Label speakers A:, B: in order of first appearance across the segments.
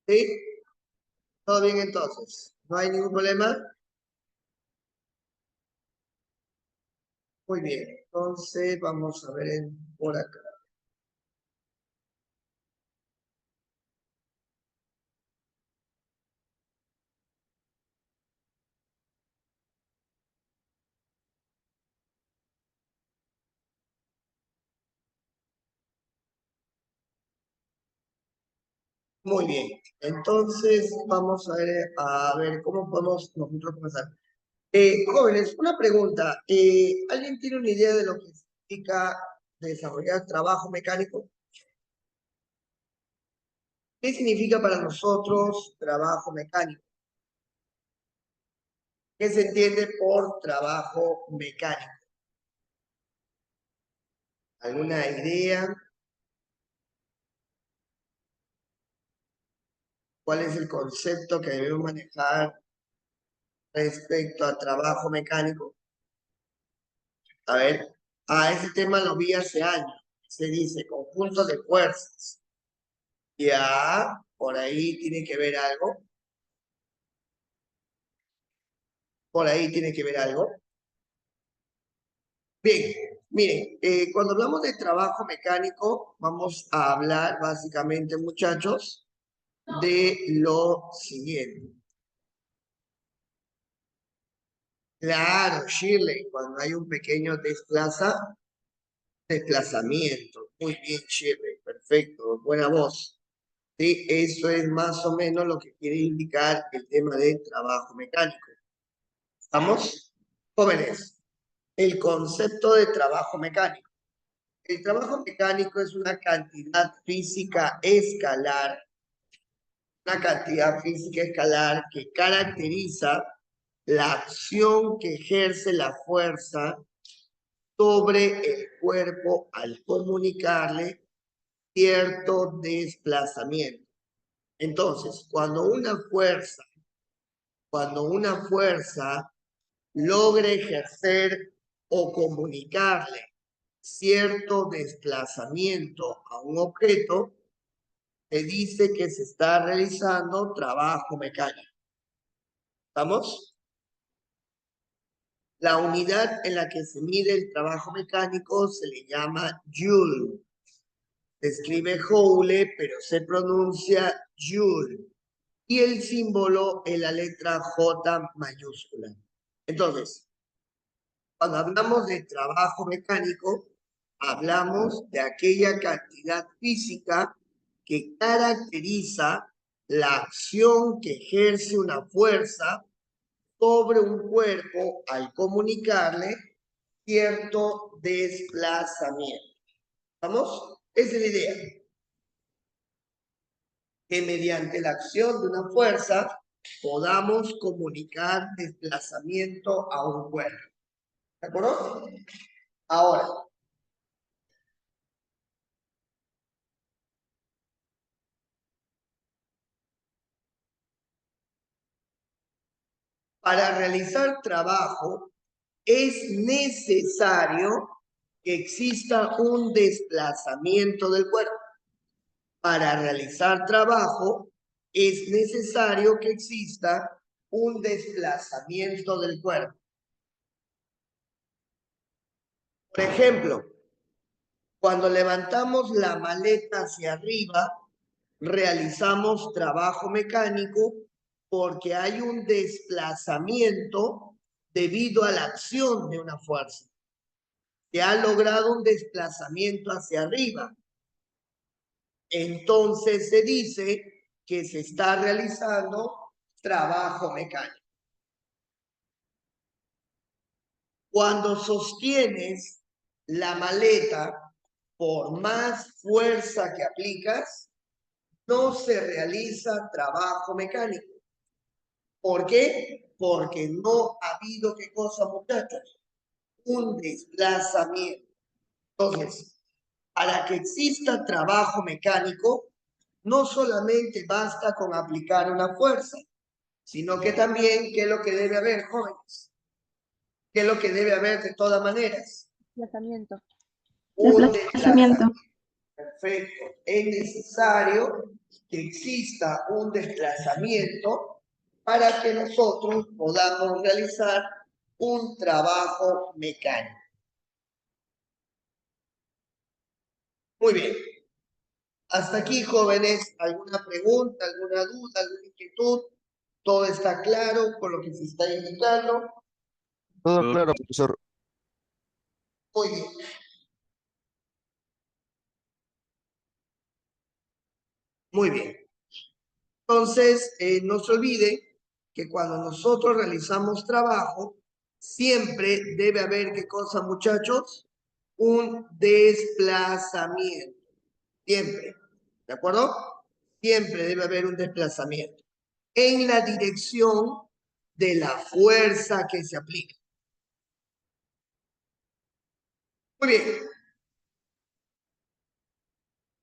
A: ¿Sí? ¿Todo bien entonces? ¿No hay ningún problema? Muy bien. Entonces, vamos a ver por acá. Muy bien. Entonces, vamos a ver cómo podemos nosotros comenzar. Jóvenes, una pregunta. ¿Alguien tiene una idea de lo que significa desarrollar trabajo mecánico? ¿Qué significa para nosotros trabajo mecánico? ¿Qué se entiende por trabajo mecánico? ¿Alguna idea? ¿Cuál es el concepto que debemos manejar respecto a trabajo mecánico? A ver, ese tema lo vi hace años. Se dice conjunto de fuerzas. Ya, por ahí tiene que ver algo. Por ahí tiene que ver algo. Bien, miren, cuando hablamos de trabajo mecánico, vamos a hablar básicamente, muchachos, de lo siguiente. Claro, Shirley, cuando hay un pequeño desplazamiento. Muy bien, Shirley, perfecto, buena voz. Sí, eso es más o menos lo que quiere indicar el tema de trabajo mecánico. ¿Estamos? Jóvenes, el concepto de trabajo mecánico. El trabajo mecánico es una cantidad física escalar que caracteriza la acción que ejerce la fuerza sobre el cuerpo al comunicarle cierto desplazamiento. Entonces, cuando una fuerza logra ejercer o comunicarle cierto desplazamiento a un objeto, se dice que se está realizando trabajo mecánico. ¿Estamos? La unidad en la que se mide el trabajo mecánico se le llama Joule. Se escribe Joule, pero se pronuncia Joule. Y el símbolo es la letra J mayúscula. Entonces, cuando hablamos de trabajo mecánico, hablamos de aquella cantidad física que caracteriza la acción que ejerce una fuerza sobre un cuerpo al comunicarle cierto desplazamiento. ¿Vamos? Esa es la idea. Que mediante la acción de una fuerza podamos comunicar desplazamiento a un cuerpo. ¿De acuerdo? Ahora, para realizar trabajo es necesario que exista un desplazamiento del cuerpo. Para realizar trabajo es necesario que exista un desplazamiento del cuerpo. Por ejemplo, cuando levantamos la maleta hacia arriba, realizamos trabajo mecánico porque hay un desplazamiento debido a la acción de una fuerza. Se ha logrado un desplazamiento hacia arriba. Entonces se dice que se está realizando trabajo mecánico. Cuando sostienes la maleta, por más fuerza que aplicas, no se realiza trabajo mecánico. ¿Por qué? Porque no ha habido, ¿qué cosa, muchachos? Un desplazamiento. Entonces, para que exista trabajo mecánico, no solamente basta con aplicar una fuerza, sino que también, ¿qué es lo que debe haber, jóvenes? ¿Qué es lo que debe haber de todas maneras?
B: Desplazamiento.
A: Un desplazamiento. Perfecto. Es necesario que exista un desplazamiento para que nosotros podamos realizar un trabajo mecánico. Muy bien. Hasta aquí, jóvenes, ¿alguna pregunta, alguna duda, alguna inquietud? ¿Todo está claro con lo que se está indicando?
B: Todo claro, profesor.
A: Muy bien. Muy bien. Entonces, no se olvide que cuando nosotros realizamos trabajo, siempre debe haber, ¿qué cosa, muchachos? Un desplazamiento. Siempre. ¿De acuerdo? Siempre debe haber un desplazamiento en la dirección de la fuerza que se aplica. Muy bien.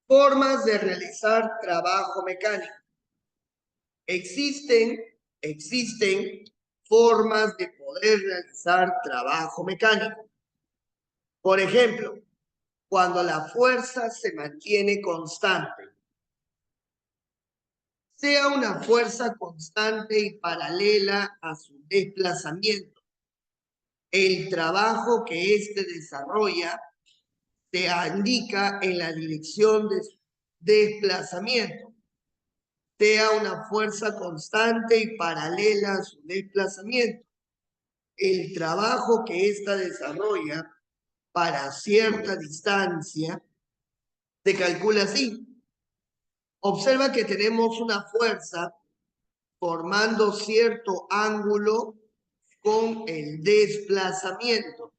A: Formas de realizar trabajo mecánico. Existen formas de poder realizar trabajo mecánico. Por ejemplo, cuando la fuerza se mantiene constante, sea una fuerza constante y paralela a su desplazamiento, el trabajo que éste desarrolla se indica en la dirección de su desplazamiento, sea una fuerza constante y paralela a su desplazamiento. El trabajo que ésta desarrolla para cierta distancia se calcula así. Observa que tenemos una fuerza formando cierto ángulo con el desplazamiento.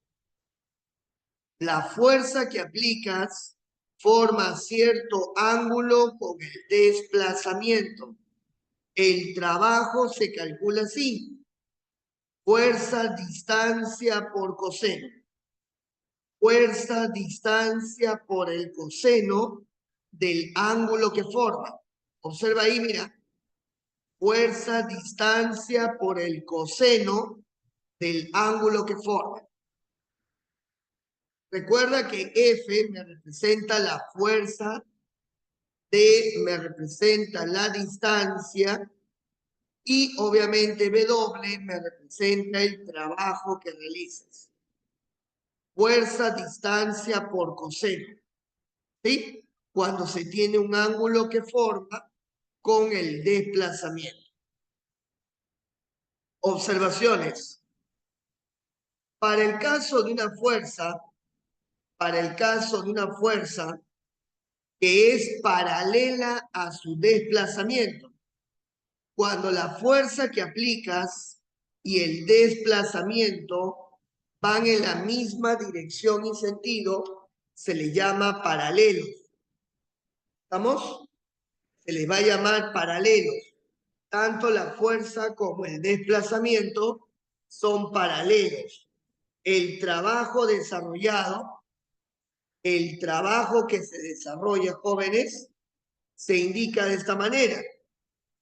A: La fuerza que aplicas forma cierto ángulo con el desplazamiento. El trabajo se calcula así. Fuerza, distancia por coseno. Fuerza, distancia por el coseno del ángulo que forma. Observa ahí, mira. Fuerza, distancia por el coseno del ángulo que forma. Recuerda que F me representa la fuerza, D me representa la distancia y obviamente W me representa el trabajo que realizas. Fuerza, distancia por coseno. ¿Sí? Cuando se tiene un ángulo que forma con el desplazamiento. Observaciones. Para el caso de una fuerza, que es paralela a su desplazamiento. Cuando la fuerza que aplicas y el desplazamiento van en la misma dirección y sentido, se le llama paralelos. ¿Estamos? Se les va a llamar paralelos. Tanto la fuerza como el desplazamiento son paralelos. El trabajo desarrollado, el trabajo que se desarrolla, jóvenes, se indica de esta manera.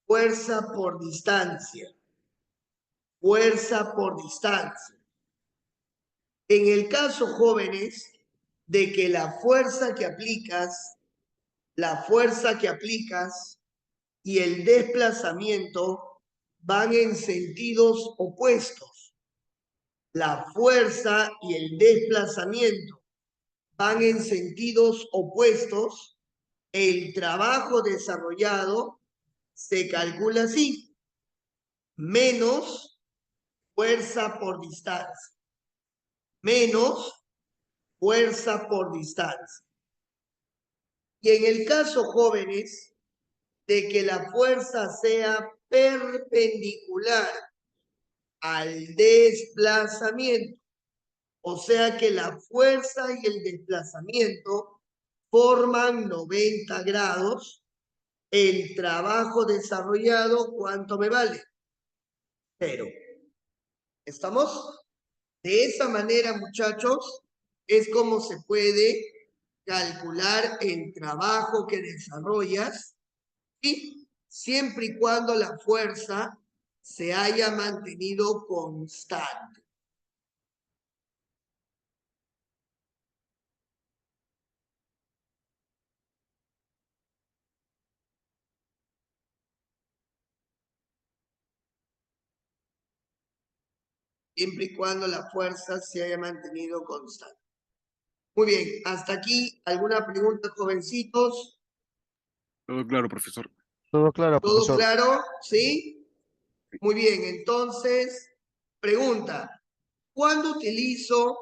A: Fuerza por distancia. Fuerza por distancia. En el caso, jóvenes, de que la fuerza que aplicas y el desplazamiento van en sentidos opuestos. La fuerza y el desplazamiento van en sentidos opuestos. El trabajo desarrollado se calcula así. Menos fuerza por distancia. Menos fuerza por distancia. Y en el caso, jóvenes, de que la fuerza sea perpendicular al desplazamiento, o sea que la fuerza y el desplazamiento forman 90 grados, el trabajo desarrollado, ¿cuánto me vale? 0. ¿Estamos? De esa manera, muchachos, es como se puede calcular el trabajo que desarrollas, y siempre y cuando la fuerza se haya mantenido constante. siempre y cuando la fuerza se haya mantenido constante. Muy bien, hasta aquí, ¿alguna pregunta, jovencitos?
C: Todo claro, profesor.
B: Todo claro,
A: ¿Todo
B: profesor.
A: claro? ¿Sí? Muy bien, entonces, pregunta, ¿cuándo utilizo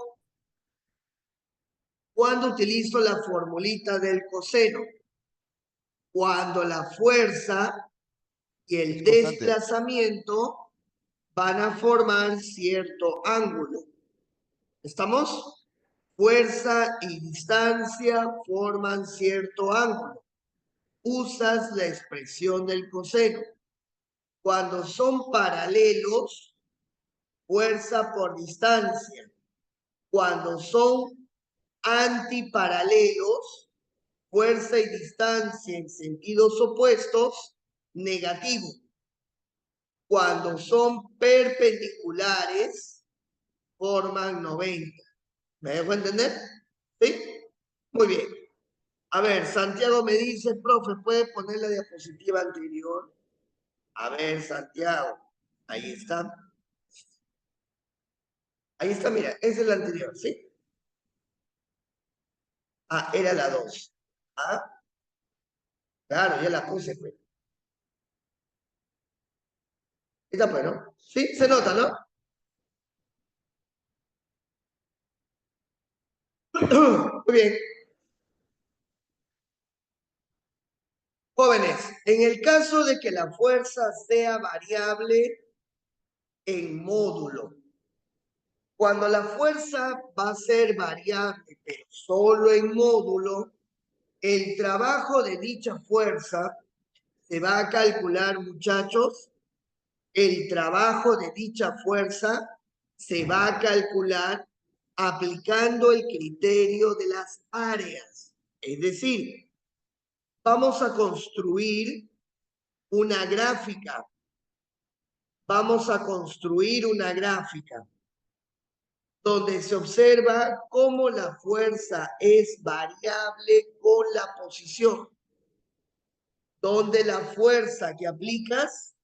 A: la formulita del coseno? Cuando la fuerza y el
B: Es constante.
A: desplazamiento van a formar cierto ángulo. ¿Estamos? Fuerza y distancia forman cierto ángulo. Usas la expresión del coseno. Cuando son paralelos, fuerza por distancia. Cuando son antiparalelos, fuerza y distancia en sentidos opuestos, negativo. Cuando son perpendiculares, forman 90. ¿Me dejo entender? ¿Sí? Muy bien. A ver, Santiago me dice, profe, ¿puede poner la diapositiva anterior? A ver, Santiago. Ahí está. Ahí está, mira, esa es la anterior, ¿sí? Ah, era la 2. Ah, claro, ya la puse, pues. Está bueno. Sí, se nota, ¿no? Muy bien. Jóvenes, en el caso de que la fuerza sea variable en módulo, cuando la fuerza va a ser variable, pero solo en módulo, el trabajo de dicha fuerza se va a calcular, muchachos, el trabajo de dicha fuerza se va a calcular aplicando el criterio de las áreas. Es decir, vamos a construir una gráfica. Vamos a construir una gráfica donde se observa cómo la fuerza es variable con la posición, donde la fuerza que aplicas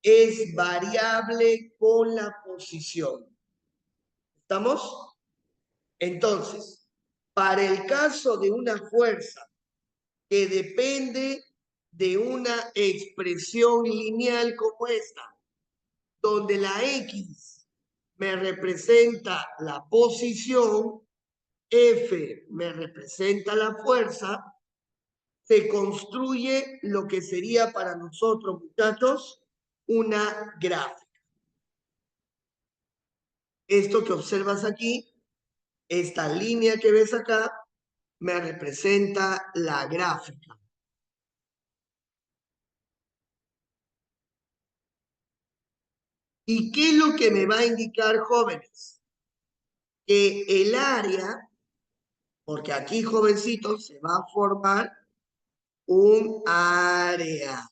A: es variable con la posición. ¿Estamos? Entonces, para el caso de una fuerza que depende de una expresión lineal como esta, donde la X me representa la posición, F me representa la fuerza, se construye lo que sería para nosotros, muchachos, una gráfica. Esto que observas aquí, esta línea que ves acá, me representa la gráfica. ¿Y qué es lo que me va a indicar, jóvenes? Que el área, porque aquí, jovencitos, se va a formar un área.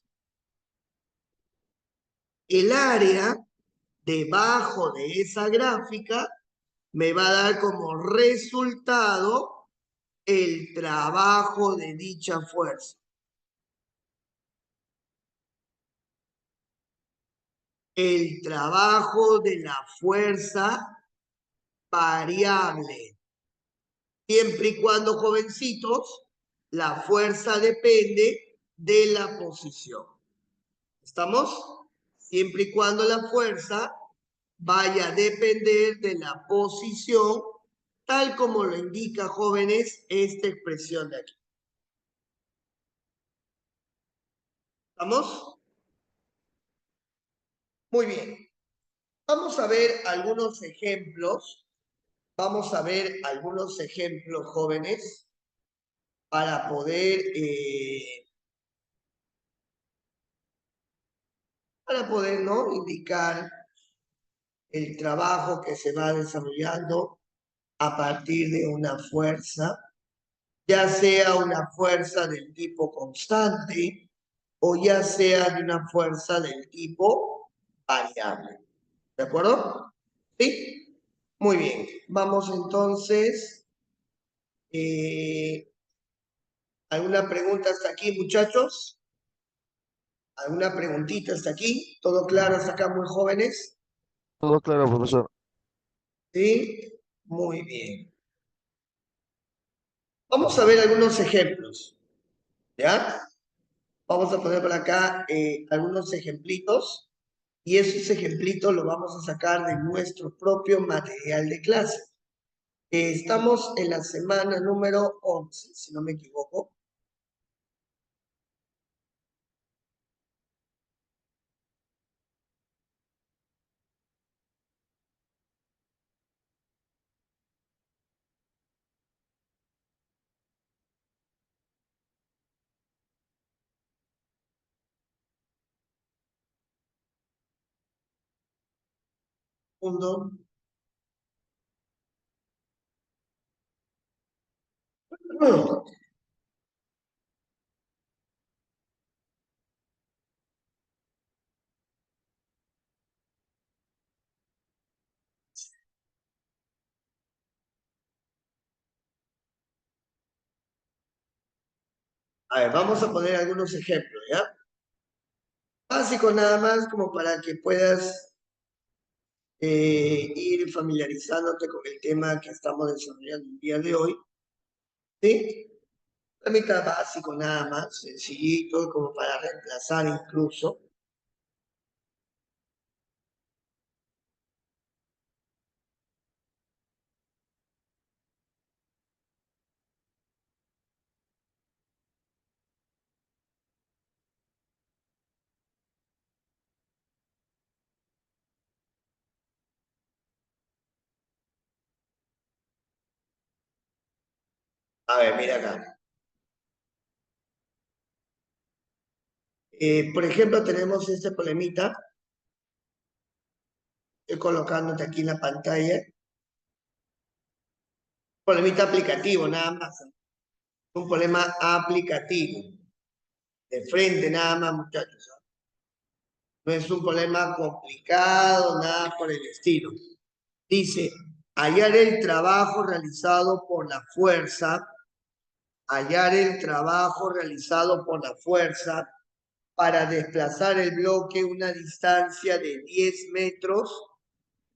A: El área debajo de esa gráfica me va a dar como resultado el trabajo de dicha fuerza. El trabajo de la fuerza variable. Siempre y cuando, jovencitos, la fuerza depende de la posición. ¿Estamos? Siempre y cuando la fuerza vaya a depender de la posición, tal como lo indica, jóvenes, esta expresión de aquí. ¿Estamos? Muy bien. Vamos a ver algunos ejemplos. Vamos a ver algunos ejemplos, jóvenes, para poder, ¿no?, indicar el trabajo que se va desarrollando a partir de una fuerza, ya sea una fuerza del tipo constante o ya sea de una fuerza del tipo variable. ¿De acuerdo? ¿Sí? Muy bien. Vamos entonces. ¿Alguna pregunta hasta aquí, muchachos? ¿Alguna preguntita hasta aquí? ¿Todo claro hasta acá, muy jóvenes?
B: Todo claro, profesor.
A: ¿Sí? Muy bien. Vamos a ver algunos ejemplos, ¿ya? Vamos a poner por acá algunos ejemplitos y esos ejemplitos los vamos a sacar de nuestro propio material de clase. Estamos en la semana número 11, si no me equivoco. Segundo. A ver, vamos a poner algunos ejemplos, ¿ya? Básico nada más como para que puedas ir familiarizándote con el tema que estamos desarrollando el día de hoy. ¿Sí? La mitad básico nada más, sencillito, como para reemplazar incluso. A ver, mira acá. Por ejemplo, tenemos este problemita. Estoy colocándote aquí en la pantalla. Problemita aplicativo, nada más. Un problema aplicativo. De frente, nada más, muchachos. No es un problema complicado, nada por el estilo. Dice, hallar el trabajo realizado por la fuerza, hallar el trabajo realizado por la fuerza para desplazar el bloque una distancia de 10 metros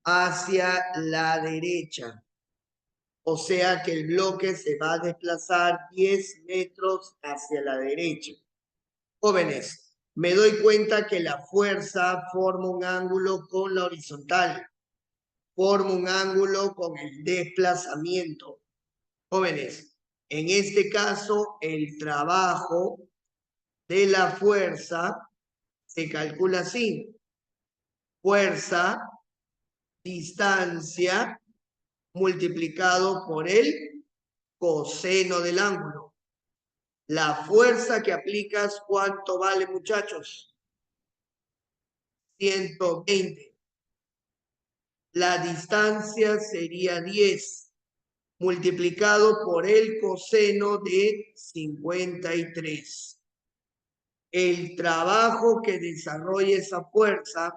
A: hacia la derecha. O sea que el bloque se va a desplazar 10 metros hacia la derecha. Jóvenes, me doy cuenta que la fuerza forma un ángulo con la horizontal, forma un ángulo con el desplazamiento. Jóvenes, en este caso, el trabajo de la fuerza se calcula así. Fuerza, distancia, multiplicado por el coseno del ángulo. La fuerza que aplicas, ¿cuánto vale, muchachos? 120. La distancia sería 10, multiplicado por el coseno de 53. El trabajo que desarrolla esa fuerza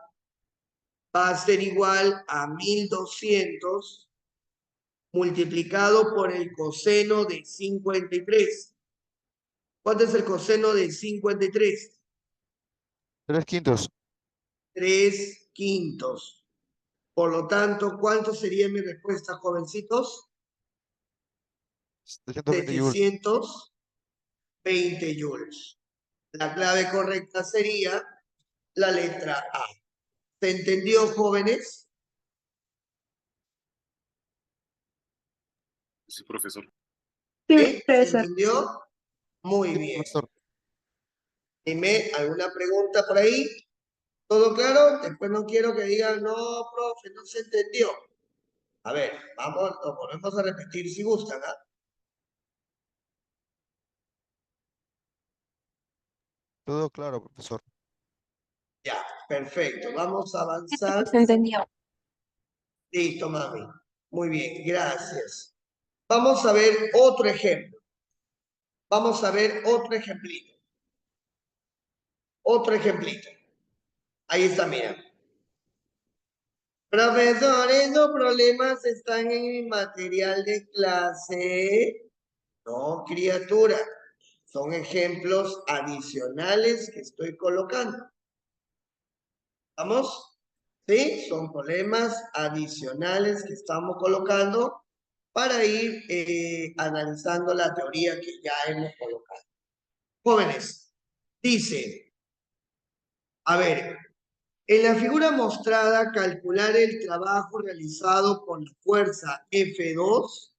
A: va a ser igual a 1200 multiplicado por el coseno de 53. ¿Cuánto es el coseno de 53?
B: 3/5.
A: 3/5. Por lo tanto, ¿cuánto sería mi respuesta, jovencitos?
B: 720 joules.
A: 720 joules. La clave correcta sería la letra A. ¿Se entendió, jóvenes?
C: Sí, profesor.
A: ¿Sí? ¿Se entendió? Muy
B: Sí,
A: bien.
B: profesor.
A: Dime, ¿alguna pregunta por ahí? ¿Todo claro? Después no quiero que digan, no, profe, no se entendió. A ver, vamos, lo volvemos a repetir si gustan, ¿ah?
B: Todo claro, profesor.
A: Ya, perfecto. Vamos a avanzar.
D: Se entendió.
A: Listo, mami. Muy bien, gracias. Vamos a ver otro ejemplo. Vamos a ver otro ejemplito. Otro ejemplito. Ahí está, mira. Profesores, los problemas están en mi material de clase. No, criatura. Son ejemplos adicionales que estoy colocando. ¿Vamos? ¿Sí? Son problemas adicionales que estamos colocando para ir analizando la teoría que ya hemos colocado. Jóvenes, dice, a ver, en la figura mostrada, calcular el trabajo realizado con la fuerza F2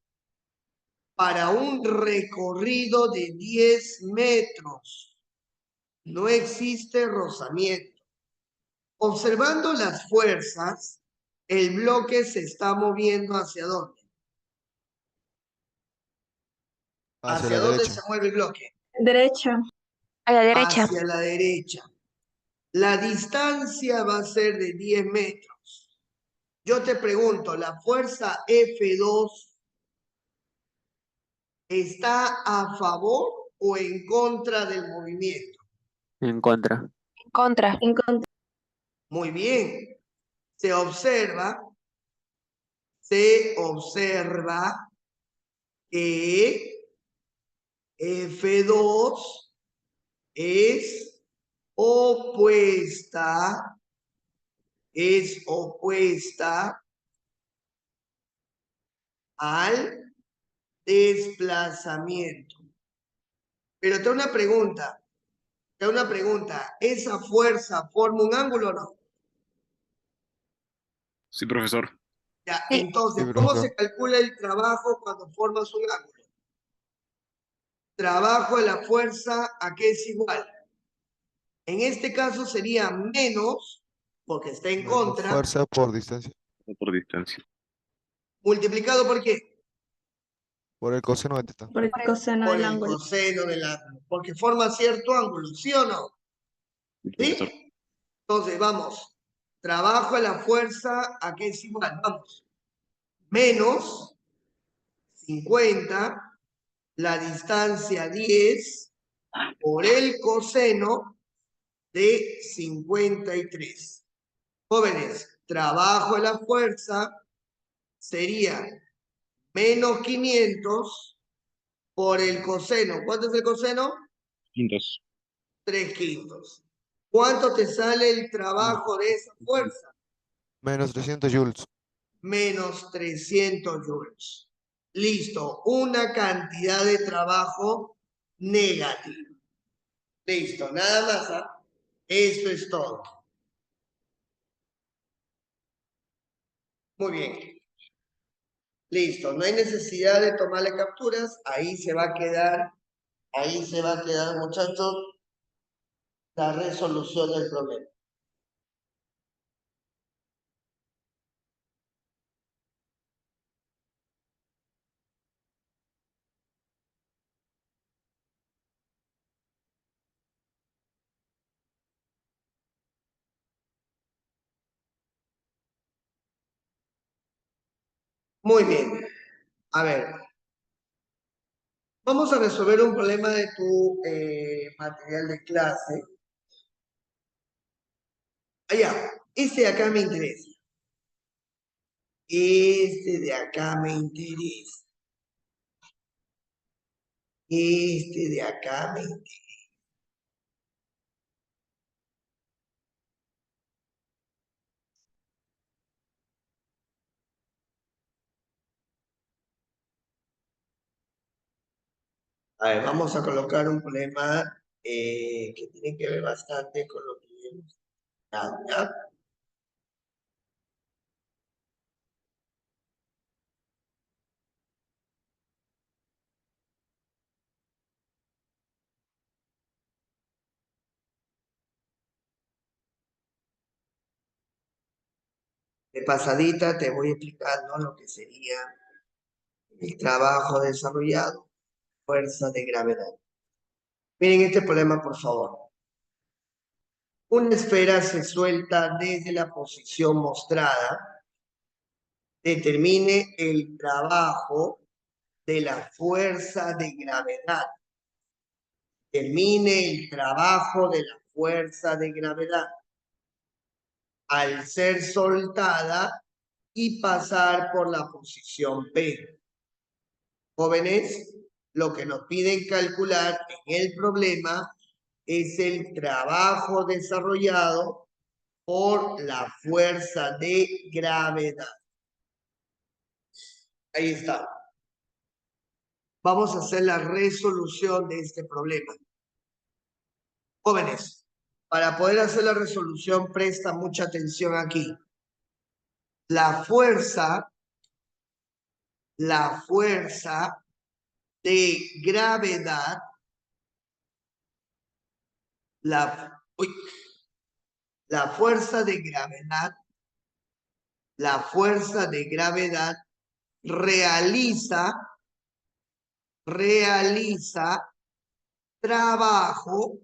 A: para un recorrido de 10 metros. No existe rozamiento. Observando las fuerzas, el bloque se está moviendo ¿hacia dónde?
B: Hacia
A: ¿Hacia
B: la
A: dónde
B: derecha.
A: se mueve el bloque?
D: Derecha. A la derecha.
A: Hacia la derecha. La distancia va a ser de 10 metros. Yo te pregunto, ¿la fuerza F2 está a favor o en contra del movimiento?
E: En contra.
D: Contra. En contra.
A: Muy bien. Se observa que F2 es opuesta al desplazamiento. Pero te hago una pregunta, ¿esa fuerza forma un ángulo o no?
C: Sí, profesor.
A: Ya,
D: Sí.
A: entonces,
B: Sí,
A: ¿cómo
B: profesor.
A: se calcula el trabajo cuando formas un ángulo? Trabajo de la fuerza, ¿a qué es igual? En este caso sería menos, porque está en
B: Menos
A: contra,
B: fuerza por distancia.
C: Por distancia.
A: multiplicado por qué?
B: Por el coseno de teta.
D: Por el coseno
A: Por
D: del
A: el
D: ángulo.
A: coseno del ángulo, porque forma cierto ángulo, ¿sí o no?
C: Sí, profesor.
A: ¿Sí? Entonces, vamos, trabajo de la fuerza, ¿a qué es igual? Vamos, menos 50, la distancia 10, por el coseno de 53. Jóvenes, trabajo de la fuerza sería menos 500 por el coseno. ¿Cuánto es el coseno?
C: Quintos.
A: 3/5. ¿Cuánto te sale el trabajo de esa fuerza?
B: Menos 300 joules.
A: Menos 300 joules. Listo, una cantidad de trabajo negativa. Listo, nada más. ¿Ah? Eso es todo. Muy bien. Listo, no hay necesidad de tomarle capturas. Ahí se va a quedar, muchachos, la resolución del problema. Muy bien. A ver, vamos a resolver un problema de tu material de clase. Allá, este de acá me interesa. Este de acá me interesa. Este de acá me interesa. A ver, vamos a colocar un problema que tiene que ver bastante con lo que hemos dado, ¿ya? De pasadita te voy explicando lo que sería el trabajo desarrollado, fuerza de gravedad. Miren este problema, por favor. Una esfera se suelta desde la posición mostrada. Determine el trabajo de la fuerza de gravedad. Determine el trabajo de la fuerza de gravedad. Al ser soltada y pasar por la posición P. Jóvenes, lo que nos piden calcular en el problema es el trabajo desarrollado por la fuerza de gravedad. Ahí está. Vamos a hacer la resolución de este problema. Jóvenes, para poder hacer la resolución, presta mucha atención aquí. La fuerza de gravedad, la fuerza de gravedad realiza trabajo,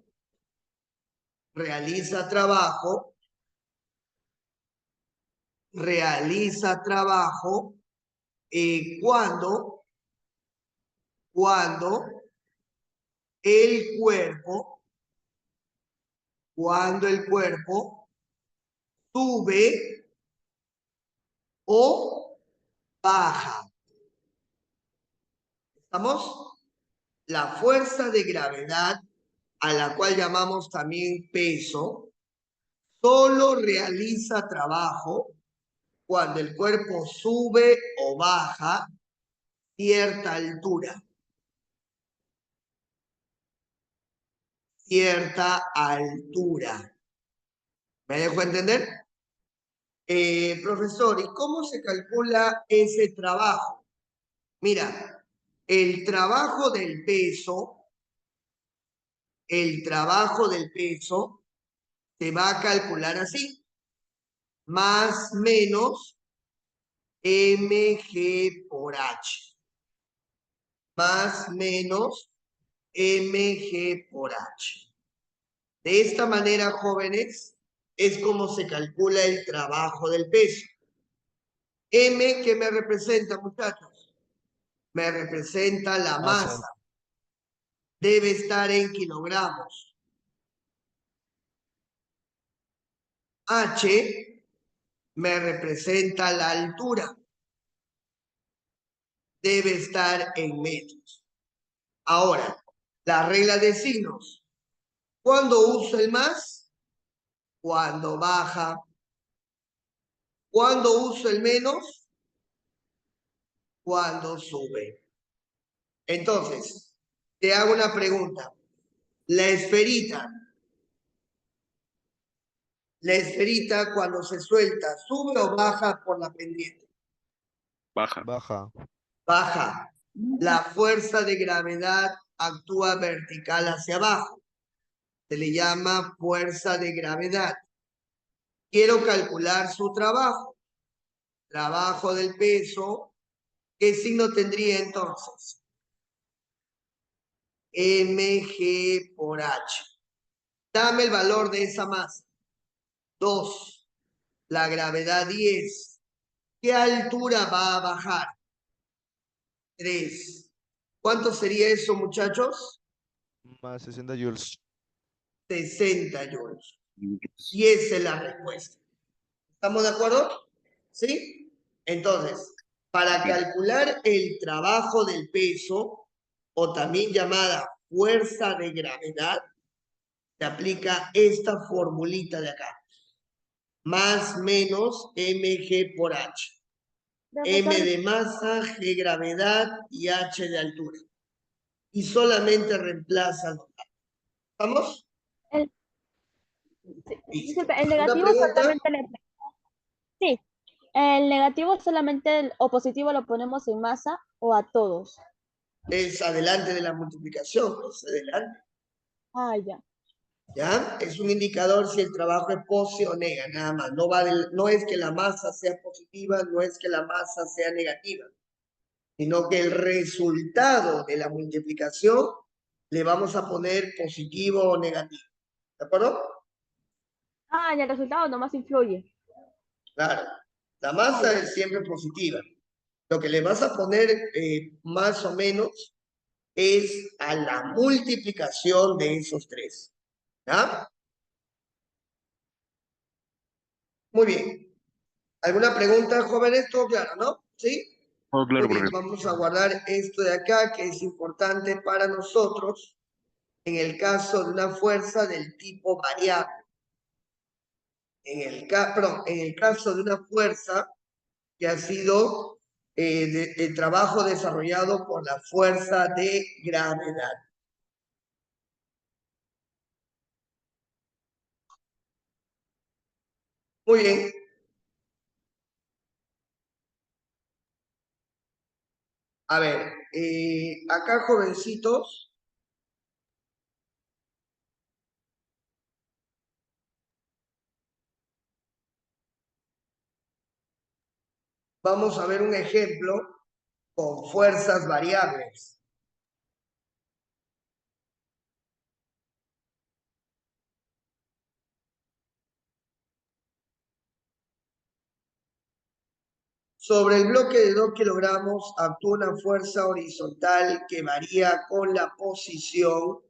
A: cuando el cuerpo sube o baja. ¿Estamos? La fuerza de gravedad, a la cual llamamos también peso, solo realiza trabajo cuando el cuerpo sube o baja cierta altura. ¿Me dejo entender? Profesor, ¿y cómo se calcula ese trabajo? Mira, el trabajo del peso se va a calcular así. Más menos mg por h. Más menos mg por h. De esta manera, jóvenes, es como se calcula el trabajo del peso. M, ¿qué me representa, muchachos? Me representa la masa. Debe estar en kilogramos. H me representa la altura. Debe estar en metros. Ahora, la regla de signos. ¿Cuándo uso el más? Cuando baja. ¿Cuándo uso el menos? Cuando sube. Entonces, te hago una pregunta. La esferita cuando se suelta, ¿sube o baja por la pendiente?
C: Baja.
A: Baja. La fuerza de gravedad actúa vertical hacia abajo. Se le llama fuerza de gravedad. Quiero calcular su trabajo. Trabajo del peso. ¿Qué signo tendría entonces? mg por h. Dame el valor de esa masa. 2. La gravedad 10. ¿Qué altura va a bajar? 3. ¿Cuánto sería eso, muchachos?
B: Más 60 joules.
A: 60 joules. Y esa es la respuesta. ¿Estamos de acuerdo? ¿Sí? Entonces, para calcular el trabajo del peso, o también llamada fuerza de gravedad, se aplica esta formulita de acá. Más menos mg por h. M de masa, G gravedad y H de altura. Y solamente reemplaza los datos. ¿Estamos?
E: Disculpe, el
A: ¿Una
E: negativo
A: pregunta?
E: solamente Sí, el negativo solamente o positivo lo ponemos en masa o a todos.
A: Es adelante de la multiplicación, es adelante.
E: Ah, ya.
A: ¿Ya? Es un indicador si el trabajo es positivo o nega, nada más. No es que la masa sea positiva, no es que la masa sea negativa, sino que el resultado de la multiplicación le vamos a poner positivo o negativo. ¿De acuerdo?
E: Ah, y el resultado nomás influye.
A: Claro. La masa es siempre positiva. Lo que le vas a poner más o menos es a la multiplicación de esos tres. ¿Ya? Muy bien. ¿Alguna pregunta, jóvenes? ¿Todo claro, no? ¿Sí?
C: Oh, claro,
A: Muy bien,
C: profesor.
A: vamos a guardar esto de acá, que es importante para nosotros en el caso de una fuerza del tipo variable. en el caso de una fuerza que ha sido el trabajo desarrollado por la fuerza de gravedad. Muy bien. A ver, acá jovencitos, vamos a ver un ejemplo con fuerzas variables. Sobre el bloque de 2 kilogramos actúa una fuerza horizontal que varía con la posición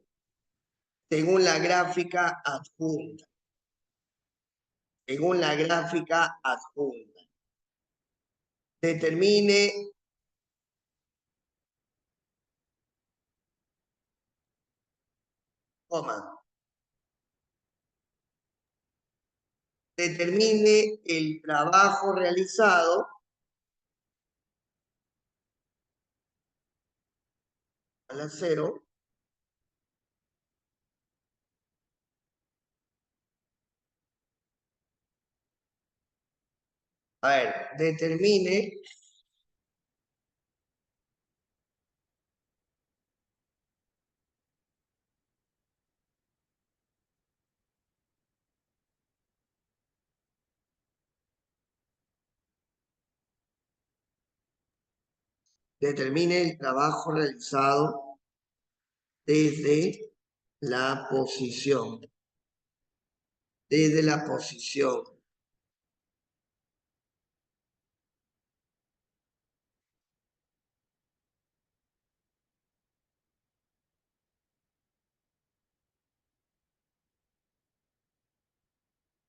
A: según la gráfica adjunta. Según la gráfica adjunta. Determine determine el trabajo realizado a la 0 a ver, determine el trabajo realizado desde la posición. Desde la posición.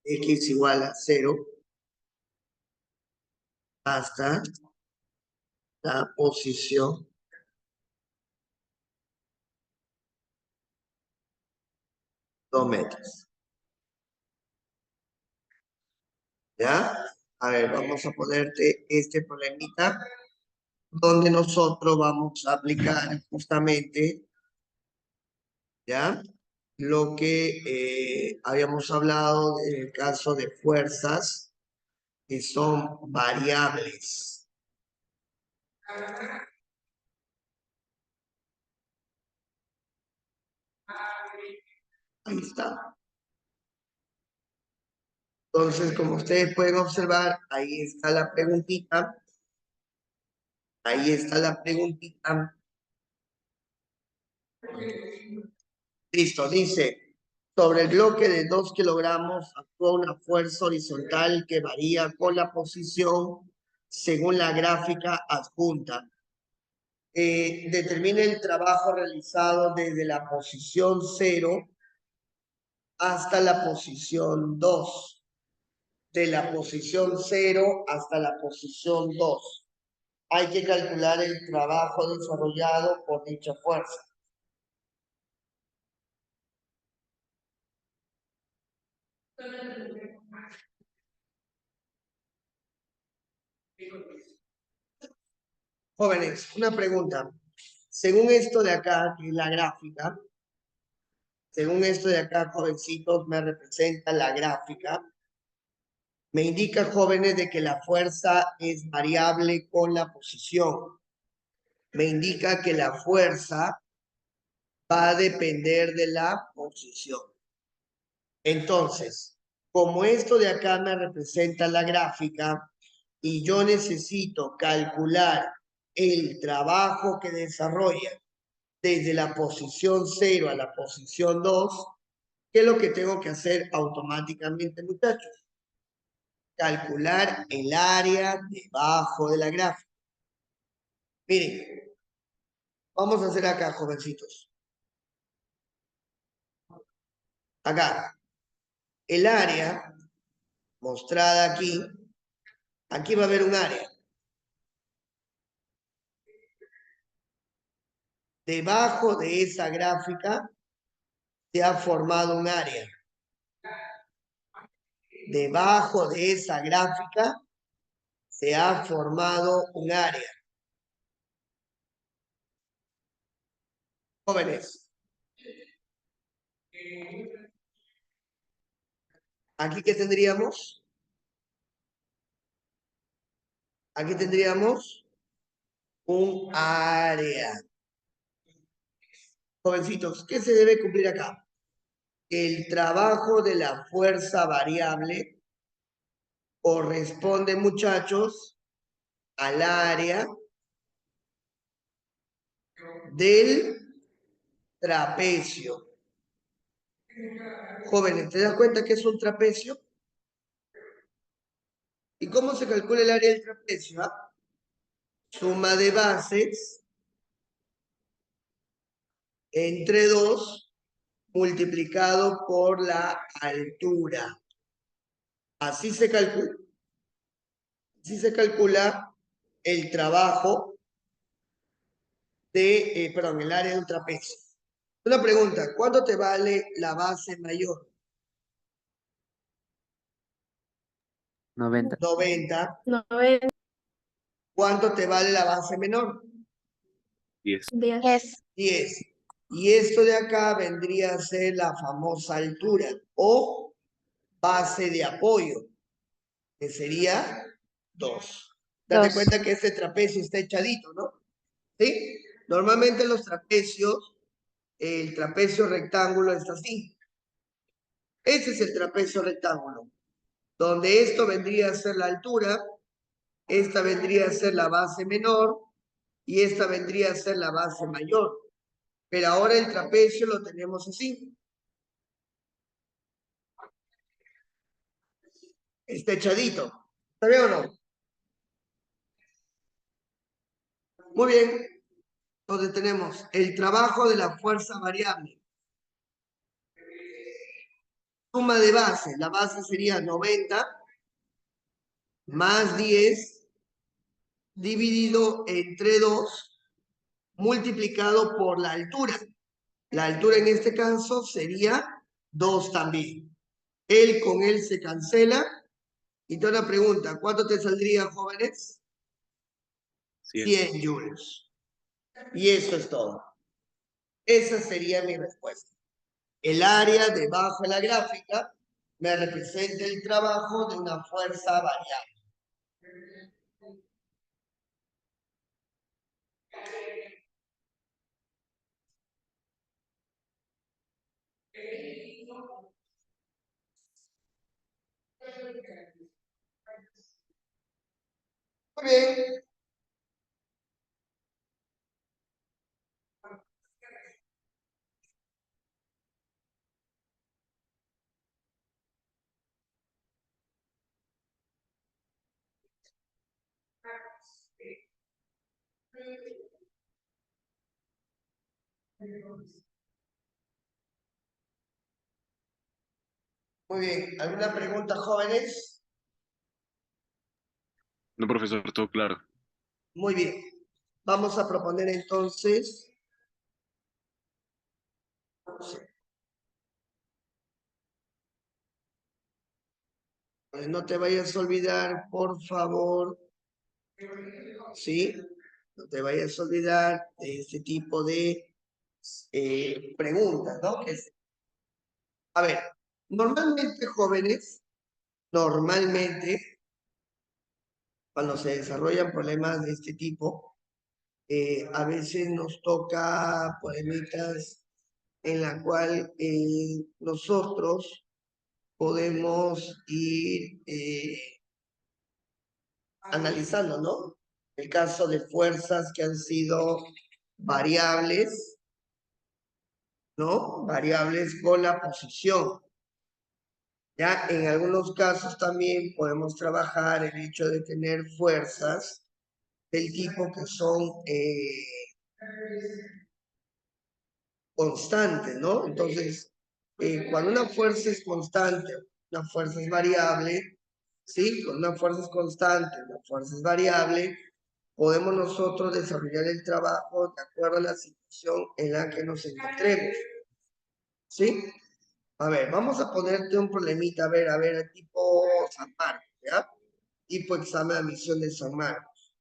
A: X igual a 0 hasta la posición 2 metros. ¿Ya? A ver, vamos a ponerte este problemita donde nosotros vamos a aplicar justamente, ¿ya? Lo que habíamos hablado del caso de fuerzas que son variables. Ahí está. Entonces, como ustedes pueden observar, ahí está la preguntita. Ahí está la preguntita. Listo, dice, sobre el bloque de 2 kilogramos actúa una fuerza horizontal que varía con la posición según la gráfica adjunta. Determine el trabajo realizado desde la posición 0 hasta la posición 2. De la posición 0 hasta la posición 2. Hay que calcular el trabajo desarrollado por dicha fuerza. Jóvenes, una pregunta. Según esto de acá, que es la gráfica, según esto de acá, jovencitos, me representa la gráfica, me indica, jóvenes, de que la fuerza es variable con la posición. Me indica que la fuerza va a depender de la posición. Entonces, como esto de acá me representa la gráfica y yo necesito calcular el trabajo que desarrolla desde la posición 0 a la posición 2, ¿qué es lo que tengo que hacer automáticamente, muchachos? Calcular el área debajo de la gráfica. Miren, vamos a hacer acá, jovencitos. Acá, el área mostrada aquí va a haber un área. Debajo de esa gráfica se ha formado un área. debajo de esa gráfica se ha formado un área. Jóvenes. ¿Aquí qué tendríamos? Aquí tendríamos un área. Jovencitos, ¿qué se debe cumplir acá? El trabajo de la fuerza variable corresponde, muchachos, al área del trapecio. Jóvenes, ¿te das cuenta que es un trapecio? ¿Y cómo se calcula el área del trapecio? Suma de bases entre 2 multiplicado por la altura. Así se calcula. Así se calcula el trabajo de, el área de un trapecio. Una pregunta, ¿cuánto te vale la base mayor?
F: 90.
A: 90.
D: 90.
A: ¿Cuánto te vale la base menor?
C: 10.
D: 10.
A: 10. Y esto de acá vendría a ser la famosa altura o base de apoyo, que sería 2. Date
D: 2.
A: cuenta que este trapecio está echadito, ¿no? ¿Sí? Normalmente los trapecios, el trapecio rectángulo está así. Ese es el trapecio rectángulo, donde esto vendría a ser la altura, esta vendría a ser la base menor y esta vendría a ser la base mayor. Pero ahora el trapecio lo tenemos así. Está echadito. ¿Está bien o no? Muy bien. Entonces tenemos el trabajo de la fuerza variable. Suma de base. La base sería 90 más 10 dividido entre 2 multiplicado por la altura. La altura en este caso sería 2 también. Él con él se cancela. Y toda la pregunta, ¿cuánto te saldría, jóvenes? 100 joules. Y eso es todo. Esa sería mi respuesta. El área debajo de la gráfica me representa el trabajo de una fuerza variable. Muy bien. Muy bien. ¿Alguna pregunta, jóvenes?
C: No, profesor, todo claro.
A: Muy bien. Vamos a proponer entonces. Pues no te vayas a olvidar, por favor. ¿Sí? No te vayas a olvidar de este tipo de preguntas, ¿no? A ver, normalmente, jóvenes, normalmente, cuando se desarrollan problemas de este tipo, a veces nos toca problemitas en la cual nosotros podemos ir analizando, ¿no? El caso de fuerzas que han sido variables, ¿no? Variables con la posición. Ya en algunos casos también podemos trabajar el hecho de tener fuerzas del tipo que son constantes, ¿no? Entonces, cuando una fuerza es constante, una fuerza es variable, ¿sí? Cuando una fuerza es constante, una fuerza es variable, podemos nosotros desarrollar el trabajo de acuerdo a la situación en la que nos encontremos, ¿sí? A ver, vamos a ponerte un problemita, a ver, tipo San Marcos, ¿ya? Tipo examen de admisión de San Marcos.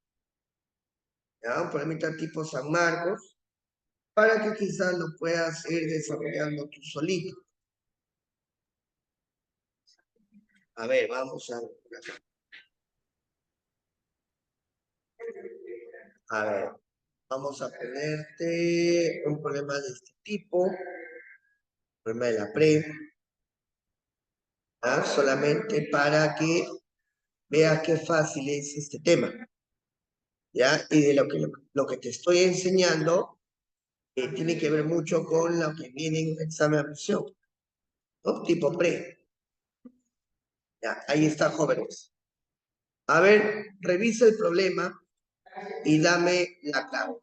A: ¿Ya? Un problemita tipo San Marcos, para que quizás lo puedas ir desarrollando tú solito. A ver, vamos a ver. A ver, vamos a ponerte un problema de este tipo, problema de la pre, ¿ah? Solamente para que veas qué fácil es este tema, ¿ya? Y de lo que te estoy enseñando tiene que ver mucho con lo que viene en un examen de admisión, ¿no? Tipo pre. Ya, ahí está, jóvenes. A ver, revisa el problema y dame la clave.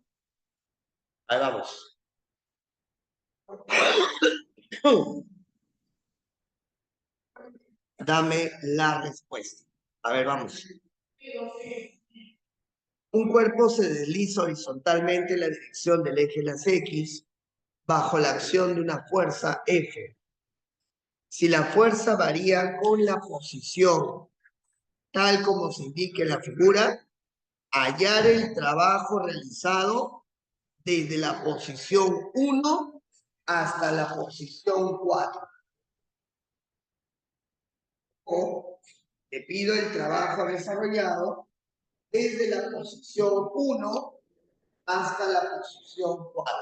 A: Ahí vamos. Dame la respuesta. A ver, vamos. Un cuerpo se desliza horizontalmente en la dirección del eje de las X bajo la acción de una fuerza F. Si la fuerza varía con la posición, tal como se indica en la figura, hallar el trabajo realizado desde la posición 1 hasta la posición 4. O te pido el trabajo desarrollado desde la posición 1 hasta la posición 4.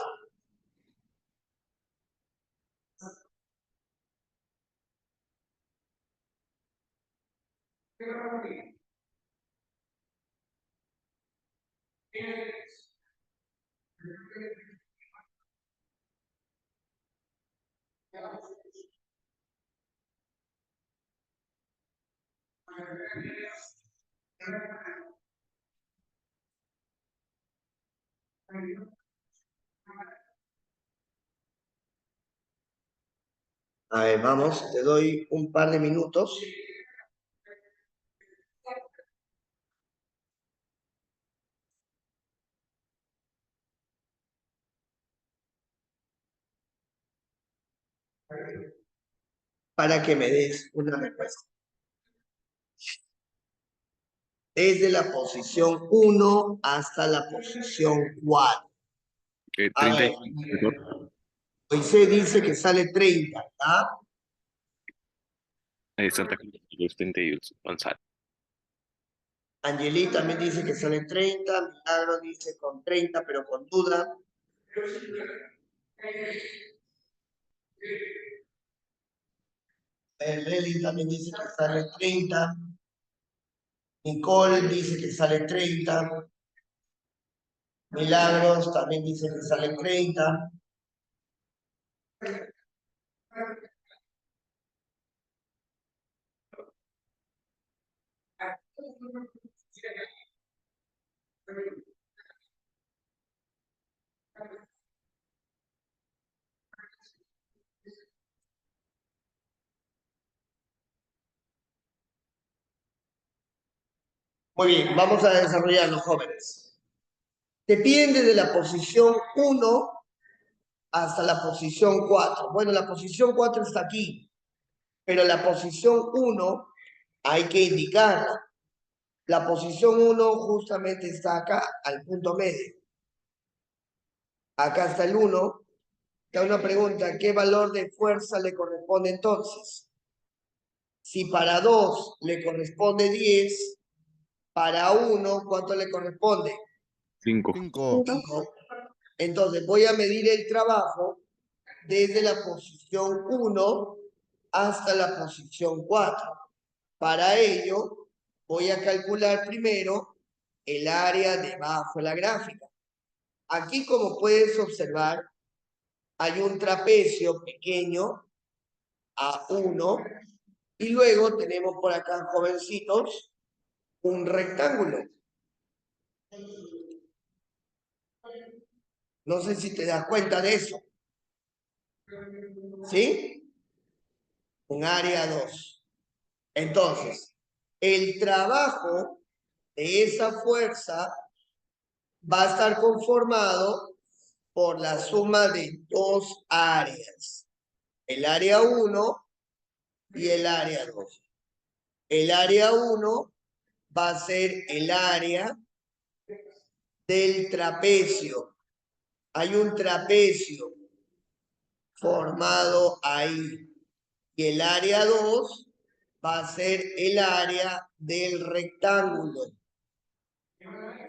A: A ver, vamos, te doy un par de minutos. Para que me des una respuesta. Desde la posición 1 hasta la posición 4. A
C: 30
A: ver,
C: profesor.
A: Moisés dice que sale 30, ¿ah?
C: Santa Cruz, los 32, Gonzalo.
A: Angeli también dice que sale 30, Milagro dice con 30, pero con duda. Relly también dice que sale 30. Nicole dice que sale 30. Milagros también dice que sale 30. Muy bien, vamos a desarrollarlo, jóvenes. Te piden desde la posición 1 hasta la posición 4. Bueno, la posición 4 está aquí, pero la posición 1 hay que indicarla. La posición 1 justamente está acá, al punto medio. Acá está el 1. Te hago una pregunta, ¿qué valor de fuerza le corresponde entonces? Si para 2 le corresponde 10, para 1, ¿cuánto le corresponde?
C: 5.
B: 5.
A: 5. Entonces voy a medir el trabajo desde la posición 1 hasta la posición 4. Para ello, voy a calcular primero el área debajo de la gráfica. Aquí, como puedes observar, hay un trapecio pequeño, A1, y luego tenemos por acá, jovencitos, un rectángulo. No sé si te das cuenta de eso. ¿Sí? Un área 2. Entonces, el trabajo de esa fuerza va a estar conformado por la suma de dos áreas. el área 1 y el área 2. El área 1 va a ser el área del trapecio. Hay un trapecio formado ahí. Y el área 2 va a ser el área del rectángulo.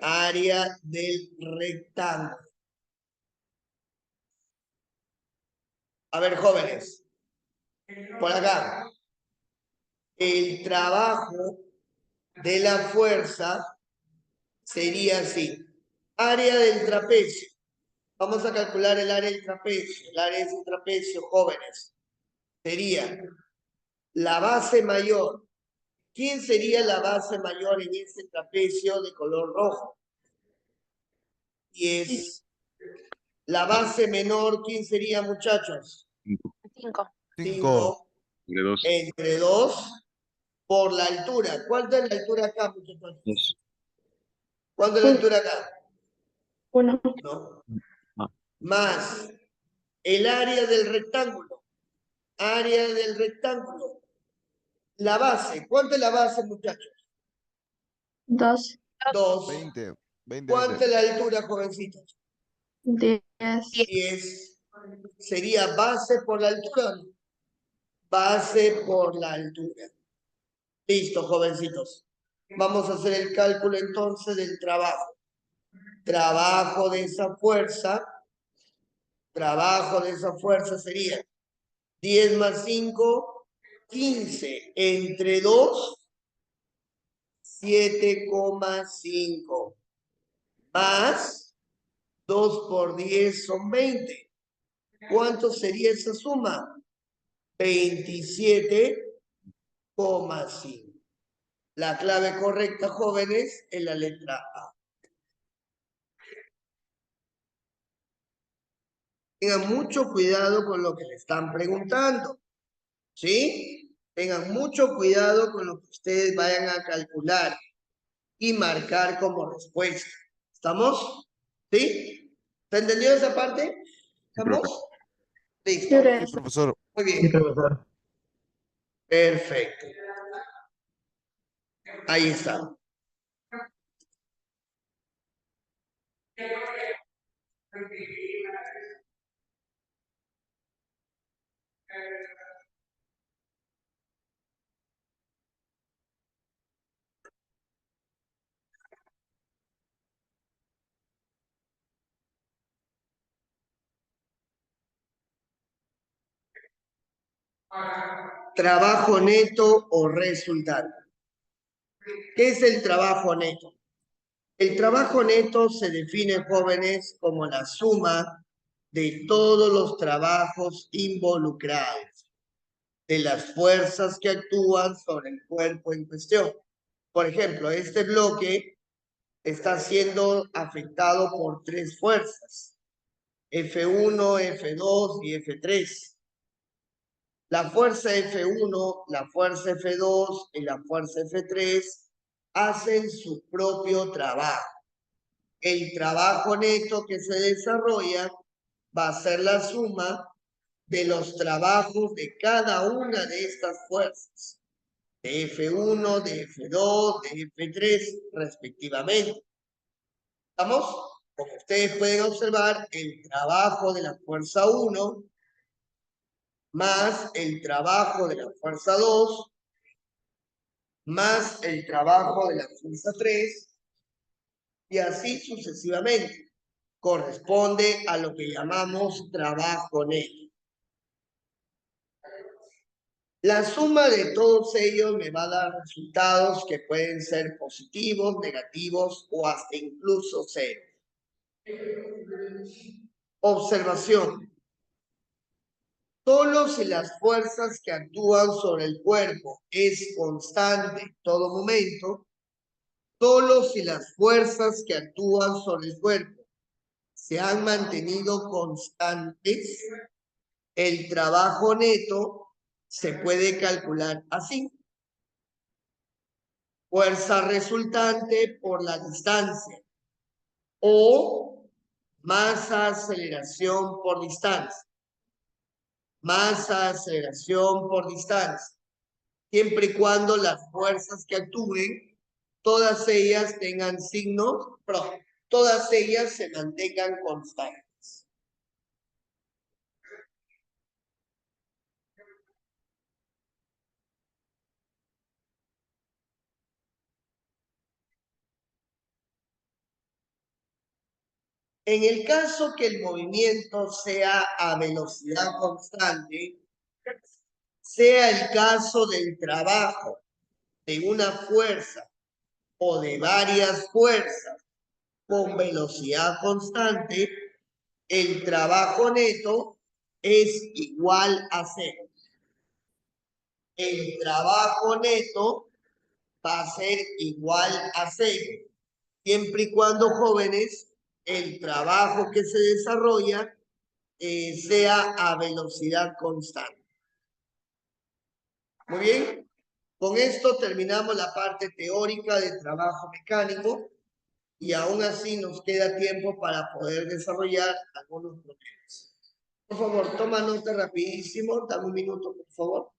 A: Área del rectángulo. A ver, jóvenes. Por acá. El trabajo de la fuerza sería así. Área del trapecio. Vamos a calcular el área del trapecio. El área del trapecio, jóvenes, sería la base mayor. ¿Quién sería la base mayor en ese trapecio de color rojo? 10. La base menor, ¿quién sería, muchachos?
C: 5.
D: 5.
A: 5
C: Entre 2.
A: entre 2 por la altura. ¿Cuánto es la altura acá, muchachos?
C: 2.
A: ¿Cuánto es la altura acá?
D: 1.
A: ¿No?
C: Ah.
A: Más el área del rectángulo. Área del rectángulo. La base. ¿Cuánto es la base, muchachos?
D: 2.
A: 2.
B: 20. 20.
A: ¿Cuánto es la altura, jovencitos?
D: 10.
A: 10. Sería base por la altura, ¿no? Base por la altura. Listo, jovencitos. Vamos a hacer el cálculo entonces del trabajo. Trabajo de esa fuerza. Trabajo de esa fuerza sería 10 más 5, 15. Entre 2, 7,5. Más 2 por 10 son 20. ¿Cuánto sería esa suma? 27,5. La clave correcta, jóvenes, es la letra A. Tengan mucho cuidado con lo que le están preguntando. ¿Sí? Tengan mucho cuidado con lo que ustedes vayan a calcular y marcar como respuesta. ¿Estamos? ¿Sí? ¿Se entendió esa parte? ¿Estamos? Listo.
B: Sí, profesor.
A: Muy bien. Perfecto. Ahí está. Trabajo neto o resultado. ¿Qué es el trabajo neto? El trabajo neto se define, jóvenes, como la suma de todos los trabajos involucrados, de las fuerzas que actúan sobre el cuerpo en cuestión. Por ejemplo, este bloque está siendo afectado por 3 fuerzas, F1, F2 y F3. La fuerza F1, la fuerza F2 y la fuerza F3 hacen su propio trabajo. El trabajo neto que se desarrolla va a ser la suma de los trabajos de cada una de estas fuerzas, de F1, de F2, de F3, respectivamente. ¿Estamos? Como ustedes pueden observar, el trabajo de la fuerza 1 más el trabajo de la fuerza 2 más el trabajo de la fuerza 3 y así sucesivamente. Corresponde a lo que llamamos trabajo neto. La suma de todos ellos me va a dar resultados que pueden ser positivos, negativos o hasta incluso cero. Observación. Solo si las fuerzas que actúan sobre el cuerpo es constante en todo momento, solo si las fuerzas que actúan sobre el cuerpo se han mantenido constantes, el trabajo neto se puede calcular así. Fuerza resultante por la distancia o masa aceleración por distancia. masa, aceleración por distancia, siempre y cuando las fuerzas que actúen, todas ellas tengan signos, pero todas ellas se mantengan constantes. En el caso que el movimiento sea a velocidad constante, sea el caso del trabajo de una fuerza o de varias fuerzas con velocidad constante, el trabajo neto es igual a cero. El trabajo neto va a ser igual a cero, siempre y cuando, jóvenes, el trabajo que se desarrolla sea a velocidad constante. Muy bien, con esto terminamos la parte teórica del trabajo mecánico y aún así nos queda tiempo para poder desarrollar algunos problemas. Por favor, toma nota rapidísimo, dame un minuto, por favor.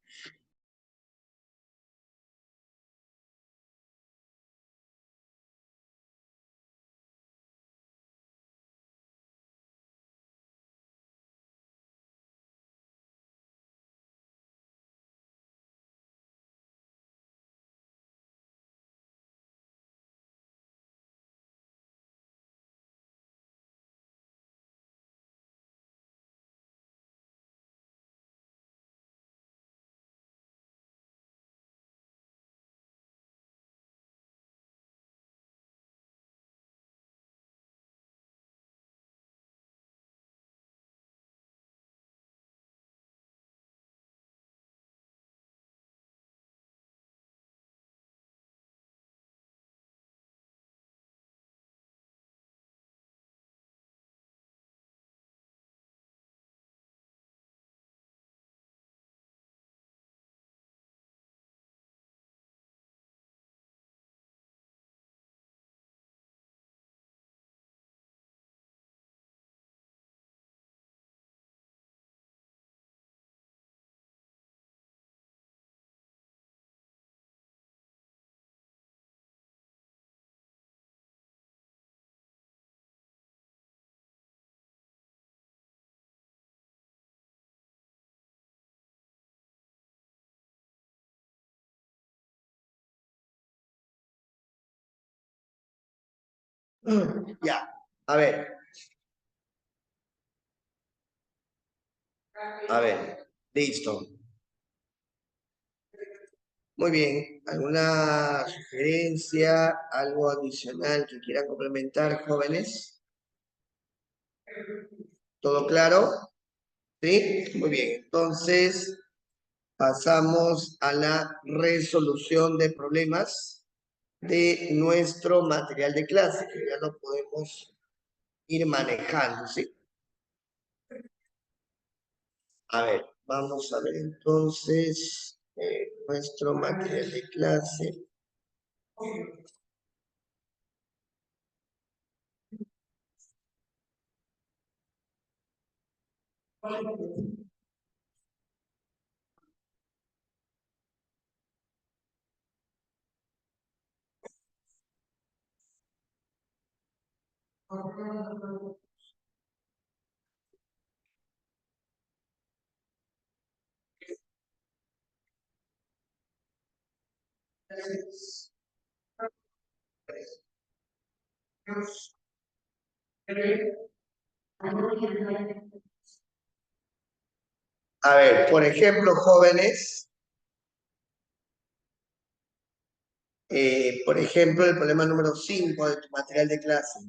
A: Ya, a ver. A ver, listo. Muy bien. ¿Alguna sugerencia, algo adicional que quieran complementar, jóvenes? ¿Todo claro? ¿Sí? Muy bien. Entonces, pasamos a la resolución de problemas de nuestro material de clase, que ya lo podemos ir manejando, ¿sí? A ver, vamos a ver entonces nuestro material de clase. A ver, por ejemplo, jóvenes, por ejemplo, el problema número 5 de tu material de clase.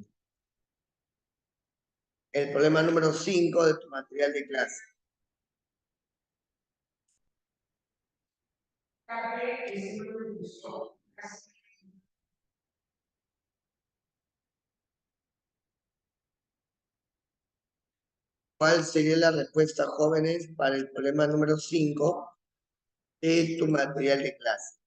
A: El problema número 5 de tu material de clase. ¿Cuál sería la respuesta, jóvenes, para el problema número 5 de tu material de clase?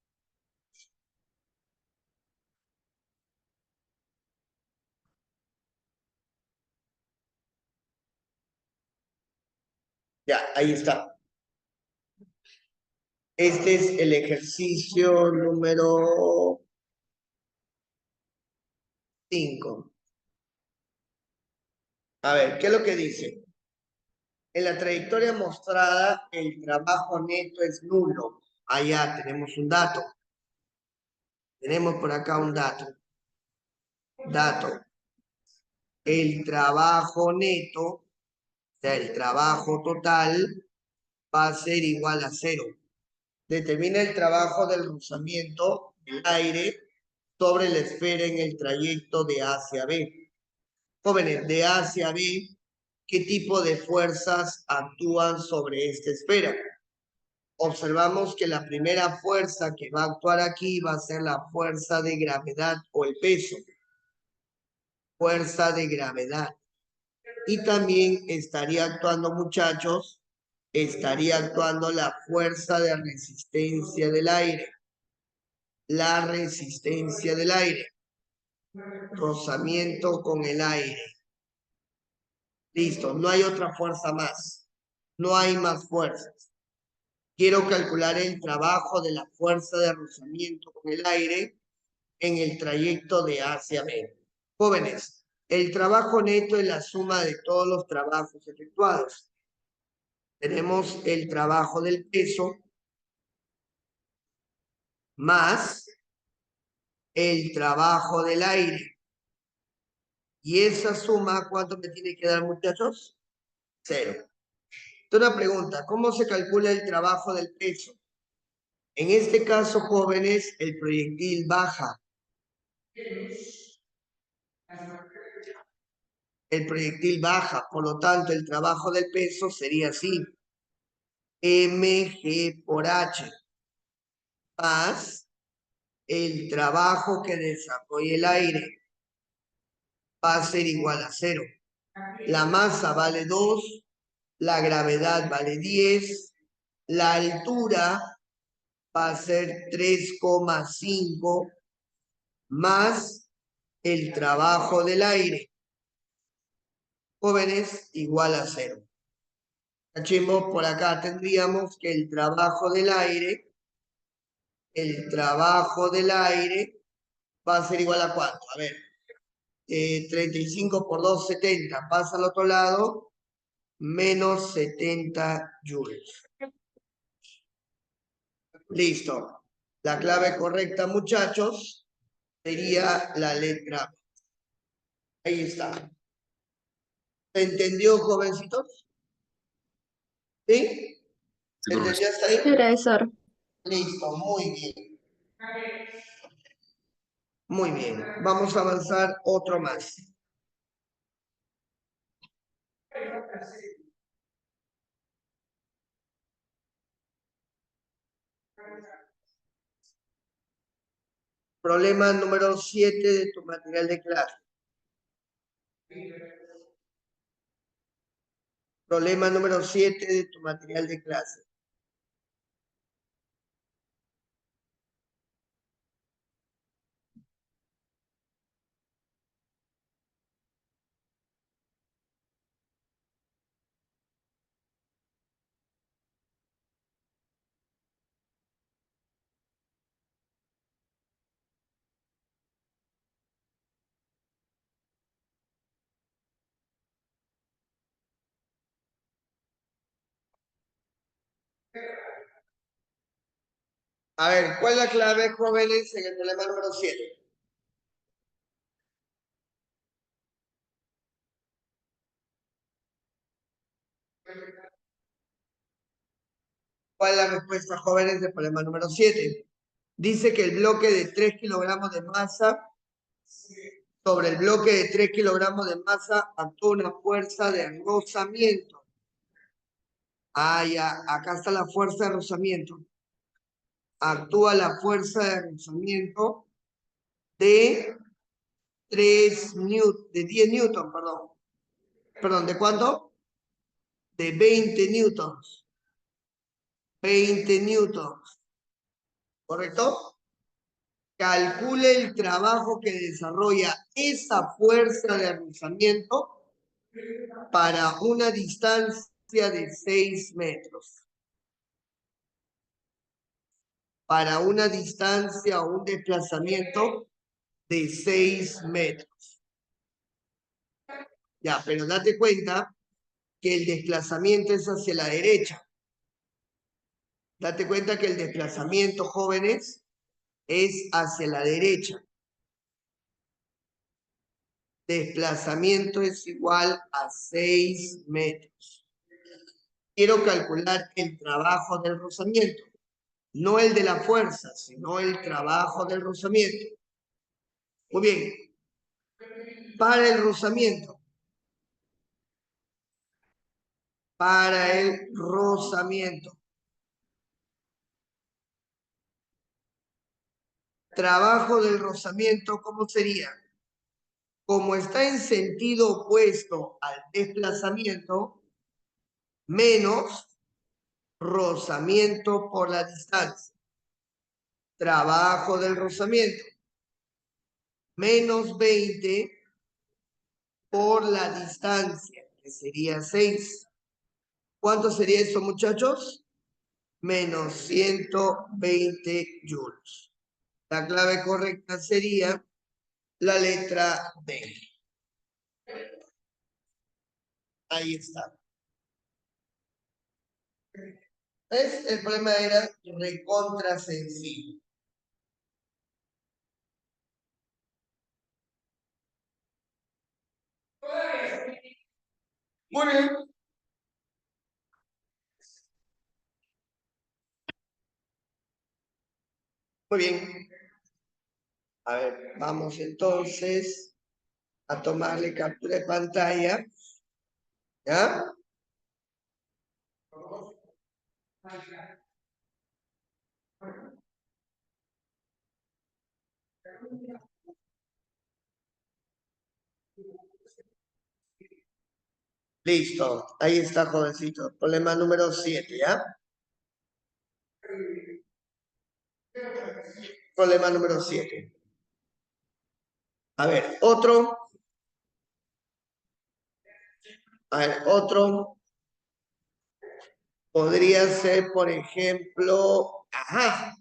A: Ya, ahí está. Este es el ejercicio número 5. A ver, ¿qué es lo que dice? En la trayectoria mostrada, el trabajo neto es nulo. Allá tenemos un dato. Tenemos por acá un dato. Dato. El trabajo neto, o sea, el trabajo total, va a ser igual a 0. Determina el trabajo del rozamiento del aire sobre la esfera en el trayecto de A hacia B. Jóvenes, de A hacia B, ¿qué tipo de fuerzas actúan sobre esta esfera? Observamos que la primera fuerza que va a actuar aquí va a ser la fuerza de gravedad o el peso. Fuerza de gravedad. Y también estaría actuando, muchachos, estaría actuando la fuerza de resistencia del aire. La resistencia del aire. Rozamiento con el aire. Listo, no hay otra fuerza más. No hay más fuerzas. Quiero calcular el trabajo de la fuerza de rozamiento con el aire en el trayecto de A hacia B. Jóvenes, el trabajo neto es la suma de todos los trabajos efectuados. Tenemos el trabajo del peso más el trabajo del aire. Y esa suma, ¿cuánto me tiene que dar, muchachos? 0. Entonces, una pregunta, ¿cómo se calcula el trabajo del peso? En este caso, jóvenes, el proyectil baja. El proyectil baja, por lo tanto, el trabajo del peso sería así. mg por h más el trabajo que desarrolla el aire va a ser igual a 0. La masa vale 2, la gravedad vale 10, la altura va a ser 3,5 más el trabajo del aire. Jóvenes, igual a 0. Cachimbo, por acá tendríamos que el trabajo del aire va a ser igual a ¿cuánto? A ver, 35 por 2, 70. Pasa al otro lado, menos 70 joules. Listo. La clave correcta, muchachos, sería la letra B. Ahí está. ¿Se entendió, jovencitos? ¿Sí?
C: Sí, profesor.
A: ¿Entendió hasta ahí?
D: Profesor.
A: Listo, muy bien. Muy bien. Vamos a avanzar otro más. Problema número 7 de tu material de clase. Problema número 7 de tu material de clase. A ver, ¿cuál es la clave, jóvenes, en el problema número 7? ¿Cuál es la respuesta, jóvenes, del problema número 7? Dice que el bloque de 3 kilogramos de masa sobre el bloque de 3 kilogramos de masa actúa una fuerza de rozamiento. Ah, ya, acá está la fuerza de rozamiento. Actúa la fuerza de rozamiento de 10 newton, perdón. Perdón, ¿de cuánto? De 20 newtons. 20 newtons. ¿Correcto? Calcule el trabajo que desarrolla esa fuerza de rozamiento para una distancia de 6 metros. para una distancia o un desplazamiento de 6 metros. Ya, pero date cuenta que el desplazamiento es hacia la derecha. Date cuenta que el desplazamiento, jóvenes, es hacia la derecha. Desplazamiento es igual a 6 metros. Quiero calcular el trabajo del rozamiento. No el de la fuerza, sino el trabajo del rozamiento. Muy bien. Para el rozamiento. Para el rozamiento. Trabajo del rozamiento, ¿cómo sería? Como está en sentido opuesto al desplazamiento, menos rozamiento por la distancia. Trabajo del rozamiento. Menos 20 por la distancia, que sería 6. ¿Cuánto sería eso, muchachos? Menos 120 joules. La clave correcta sería la letra D. Ahí está. ¿Ves? El problema era recontra sencillo. Muy bien. Muy bien. A ver, vamos entonces a tomarle captura de pantalla. ¿Ya? Listo. Ahí está, jovencito. Problema número 7, ¿ya? Problema número 7. A ver, otro. A ver, otro. Podría ser, por ejemplo, ajá.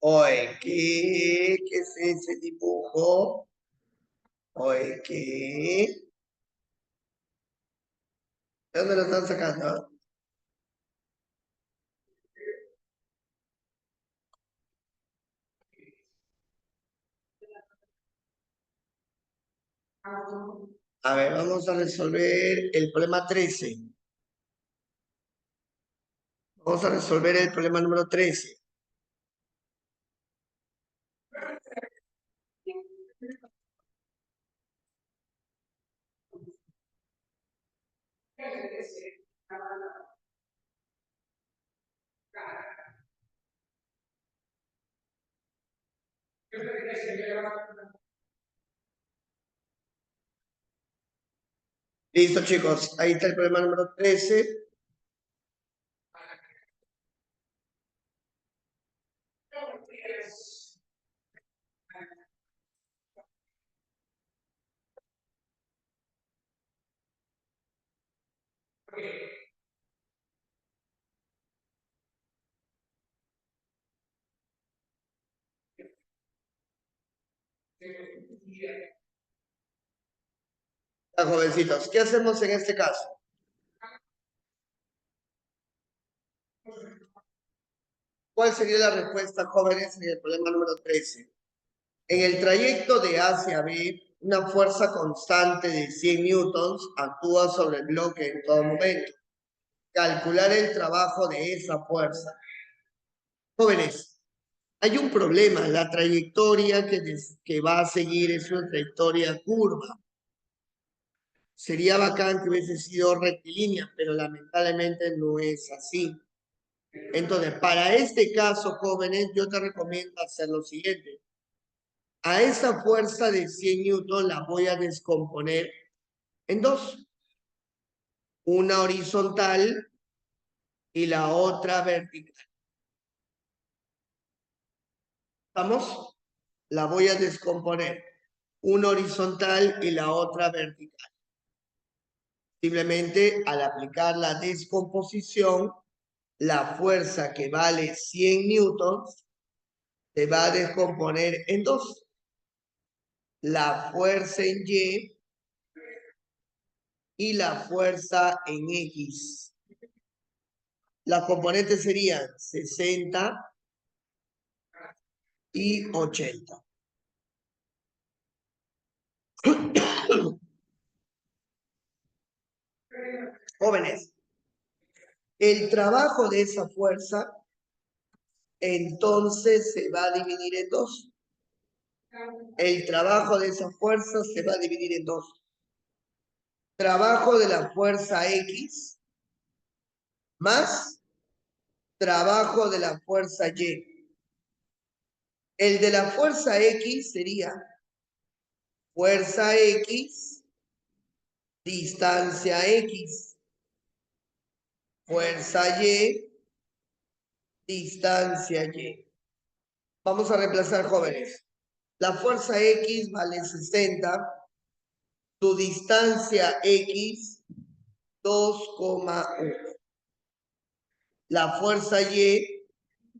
A: Oye, ¿qué es ese dibujo? Oye, ¿qué? ¿De dónde lo están sacando? A ver, vamos a resolver el problema 13. Vamos a resolver el problema número 13. Listo, chicos. Ahí está el problema número 13. Ya, jovencitos, ¿qué hacemos en este caso? ¿Cuál sería la respuesta, jóvenes, en el problema número 13? En el trayecto de A hacia B, una fuerza constante de 100 newtons actúa sobre el bloque en todo momento. Calcular el trabajo de esa fuerza. Jóvenes, hay un problema. La trayectoria que va a seguir es una trayectoria curva. Sería bacán que hubiese sido rectilínea, pero lamentablemente no es así. Entonces, para este caso, jóvenes, yo te recomiendo hacer lo siguiente. A esa fuerza de 100 newton la voy a descomponer en dos. una horizontal y la otra vertical. ¿Estamos? La voy a descomponer. Una horizontal y la otra vertical. Simplemente al aplicar la descomposición, la fuerza que vale 100 newtons se va a descomponer en dos. La fuerza en y la fuerza en X. Las componentes serían 60 y 80. Jóvenes, el trabajo de esa fuerza entonces se va a dividir en dos. El trabajo de esa fuerza se va a dividir en dos. Trabajo de la fuerza X más trabajo de la fuerza Y. El de la fuerza X sería fuerza X, distancia X, fuerza Y, distancia Y. Vamos a reemplazar, jóvenes. La fuerza X vale 60, su distancia X 2,1. La fuerza Y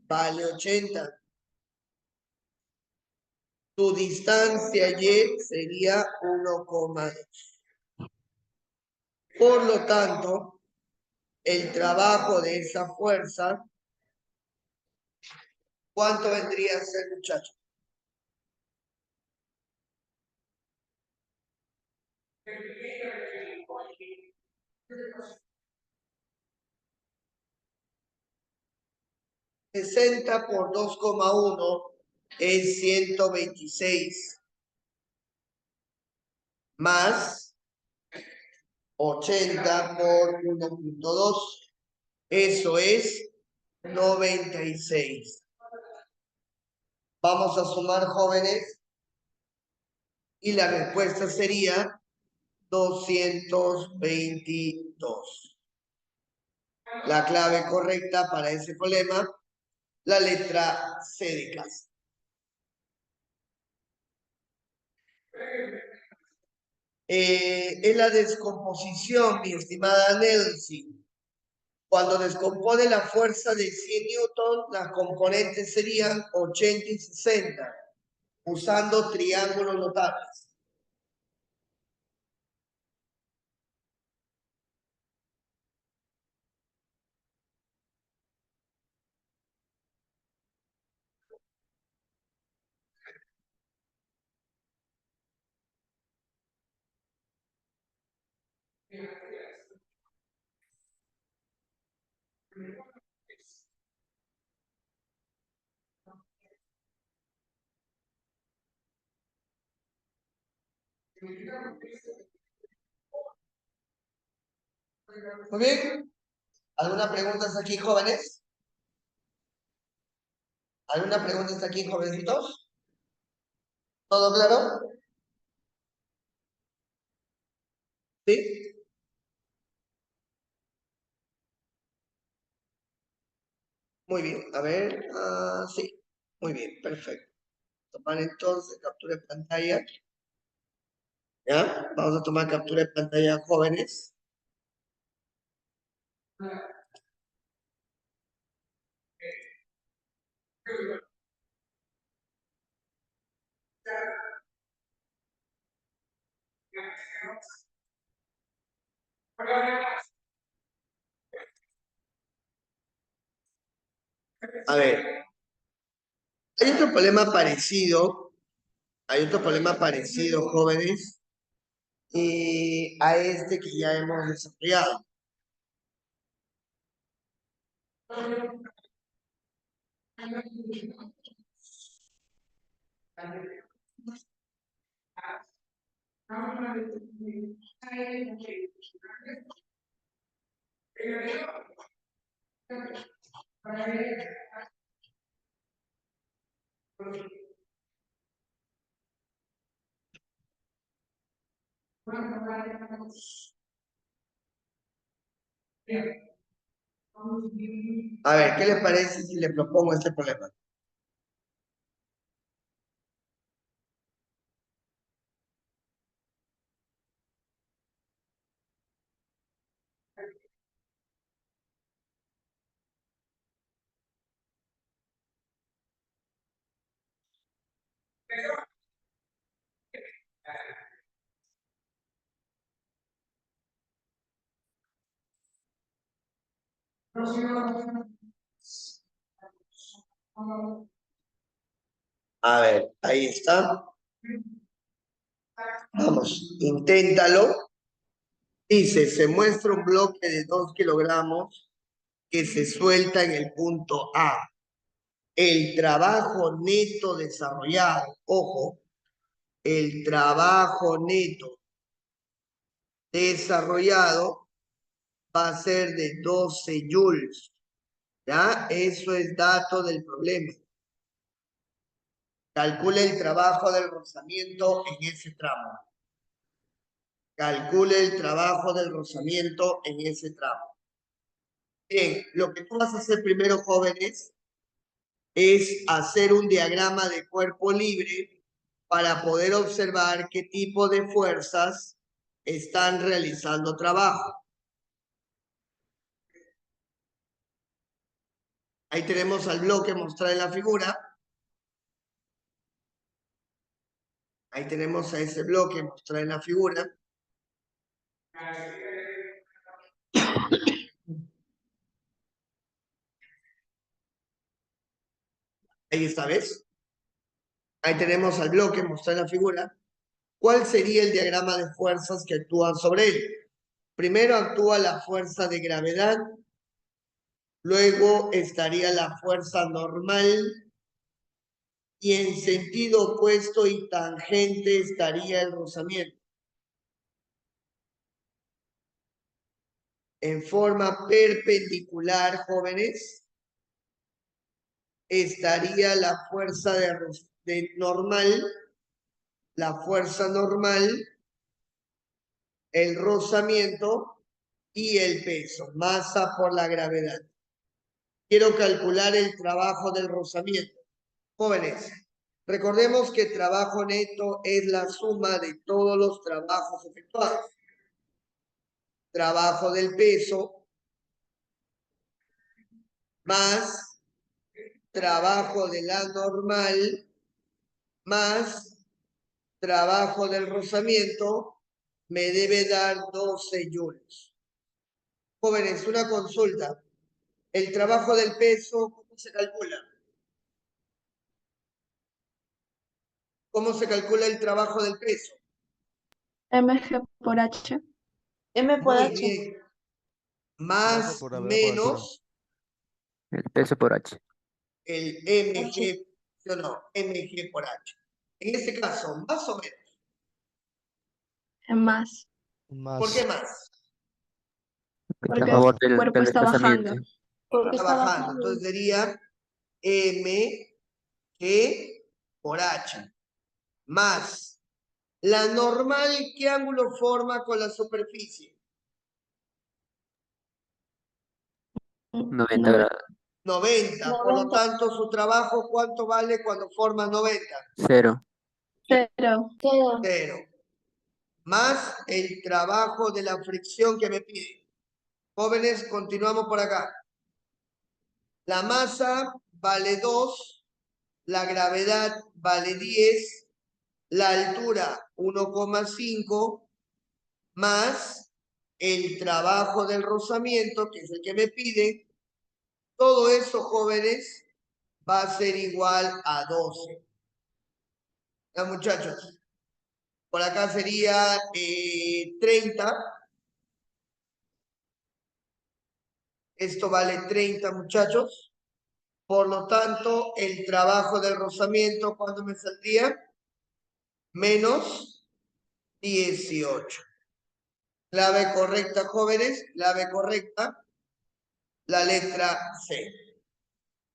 A: vale 80. Su distancia Y sería 1,2. Por lo tanto, el trabajo de esa fuerza, ¿cuánto vendría a ser, muchachos? $60 por 2,1 es 126. Más 80 por 1,2. Eso es 96. Vamos a sumar, jóvenes. Y la respuesta sería 222. La clave correcta para ese problema, la letra C de casa. En la descomposición, mi estimada Nelson, cuando descompone la fuerza de 100 newton, las componentes serían 80 y 60, usando triángulos notables. Muy bien. ¿Alguna pregunta hasta aquí, jóvenes? ¿Alguna pregunta hasta aquí, jovencitos? ¿Todo claro? ¿Sí? Muy bien. A ver. Sí. Muy bien. Perfecto. Tomar entonces captura de pantalla. ¿Ya? Vamos a tomar captura de pantalla, jóvenes. A ver. Hay otro problema parecido. Hay otro problema parecido, jóvenes. A este que ya hemos desarrollado. A ver, ¿qué les parece si le propongo este problema? A ver, ahí está. Vamos, inténtalo. Dice, se muestra un bloque de 2 kilogramos que se suelta en el punto A. El trabajo neto desarrollado, ojo, el trabajo neto desarrollado va a ser de 12 joules. ¿Ya? Eso es dato del problema. Calcule el trabajo del rozamiento en ese tramo. Calcule el trabajo del rozamiento en ese tramo. Bien, lo que tú vas a hacer primero, jóvenes, es hacer un diagrama de cuerpo libre para poder observar qué tipo de fuerzas están realizando trabajo. Ahí tenemos al bloque mostrado en la figura. Ahí tenemos a ese bloque mostrado en la figura. Ahí está, ¿ves? Ahí tenemos al bloque mostrado en la figura. ¿Cuál sería el diagrama de fuerzas que actúan sobre él? Primero actúa la fuerza de gravedad, luego estaría la fuerza normal y en sentido opuesto y tangente estaría el rozamiento. En forma perpendicular, jóvenes, estaría la fuerza de normal, la fuerza normal, el rozamiento y el peso, masa por la gravedad. Quiero calcular el trabajo del rozamiento. Jóvenes, recordemos que trabajo neto es la suma de todos los trabajos efectuados. Trabajo del peso más trabajo de la normal más trabajo del rozamiento me debe dar 12 joules. Jóvenes, una consulta. El trabajo del peso, ¿cómo se calcula? ¿Cómo se calcula el trabajo del peso?
D: mg por h.
E: M por
A: Muy
E: H.
A: bien.
B: Masa
A: Más
B: por gravedad por altura.
A: menos
F: El peso por H.
A: el mg, ¿sí o no? Mg por h. En este caso, más o menos.
D: Más.
A: ¿Por qué
B: Más.
A: más?
F: Está a
D: Porque
F: favor
D: el cuerpo
F: del
D: está
F: desplazamiento.
D: bajando.
E: Porque
A: Está
E: está
A: bajando.
E: bajando.
A: Entonces sería mg por h. Más la normal, ¿qué ángulo forma con la superficie?
F: 90 grados.
A: 90. Por lo
E: 90.
A: tanto, su trabajo, ¿cuánto vale cuando forma 90?
F: 0.
D: 0.
A: 0. Más el trabajo de la fricción que me pide. Jóvenes, continuamos por acá. La masa vale 2, la gravedad vale 10, la altura 1,5, más el trabajo del rozamiento, que es el que me pide. Todo eso, jóvenes, va a ser igual a 12. Ya, muchachos. Por acá sería 30. Esto vale 30, muchachos. Por lo tanto, el trabajo del rozamiento, ¿cuánto me saldría? Menos 18. Clave correcta, jóvenes. Clave correcta. La letra C.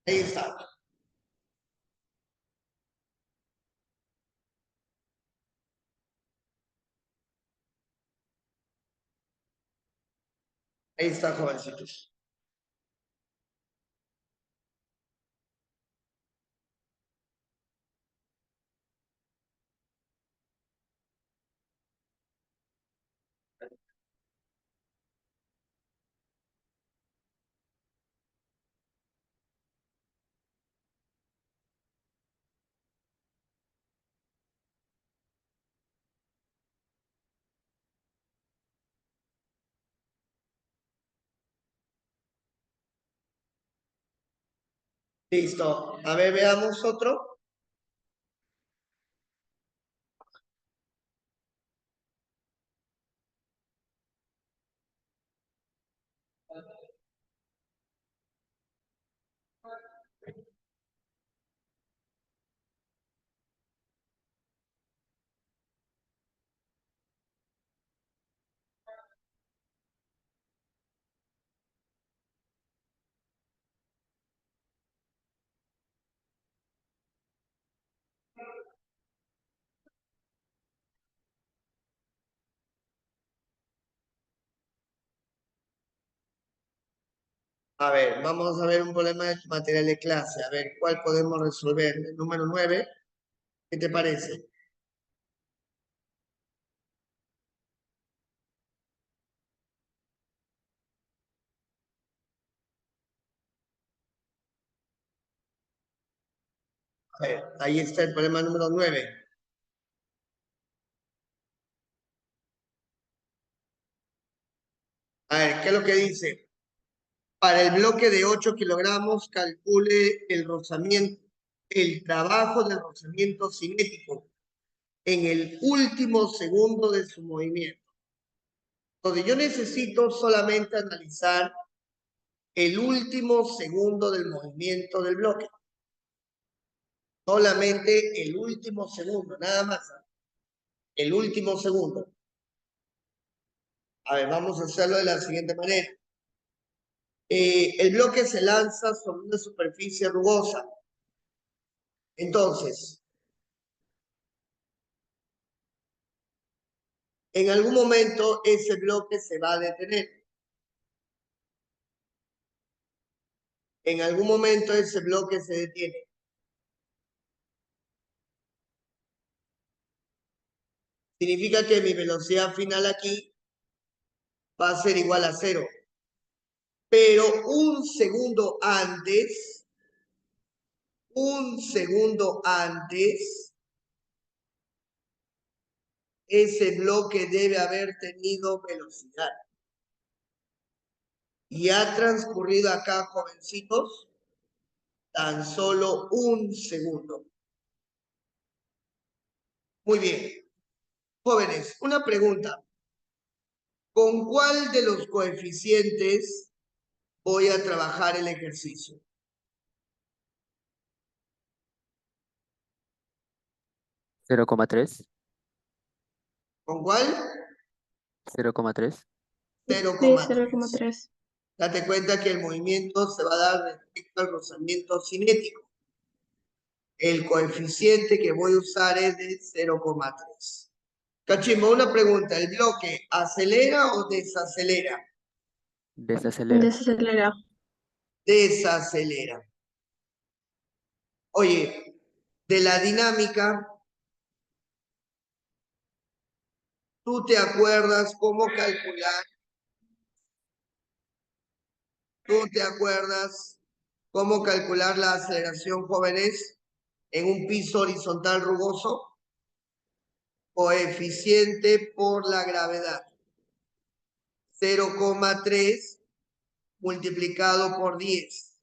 A: Ahí está. Ahí está, jovencitos. Listo. A ver, veamos otro. A ver, vamos a ver un problema de material de clase. A ver, ¿cuál podemos resolver? El número 9. ¿Qué te parece? A ver, ahí está el problema número 9. A ver, ¿qué es lo que dice? Para el bloque de 8 kilogramos, calcule el rozamiento, el trabajo del rozamiento cinético en el último segundo de su movimiento. Entonces, yo necesito solamente analizar el último segundo del movimiento del bloque. Solamente el último segundo, nada más. El último segundo. A ver, vamos a hacerlo de la siguiente manera. El bloque se lanza sobre una superficie rugosa. Entonces, en algún momento ese bloque se va a detener. En algún momento ese bloque se detiene. Significa que mi velocidad final aquí va a ser igual a 0. Pero un segundo antes, ese bloque debe haber tenido velocidad. Y ha transcurrido acá, jovencitos, tan solo un segundo. Muy bien. Jóvenes, una pregunta. ¿Con cuál de los coeficientes voy a trabajar el ejercicio?
F: ¿0,3?
A: ¿Con cuál?
F: 0,3.
D: Sí,
A: 0,3.
D: 0,3.
A: Date cuenta que el movimiento se va a dar respecto al rozamiento cinético. El coeficiente que voy a usar es de 0,3. Cachimbo, una pregunta. ¿El bloque acelera o desacelera?
F: Desacelera.
D: Desacelera.
A: Desacelera. Oye, de la dinámica, ¿tú te acuerdas cómo calcular? ¿Tú te acuerdas cómo calcular la aceleración, jóvenes, en un piso horizontal rugoso? Coeficiente por la gravedad. 0,3 multiplicado por 10.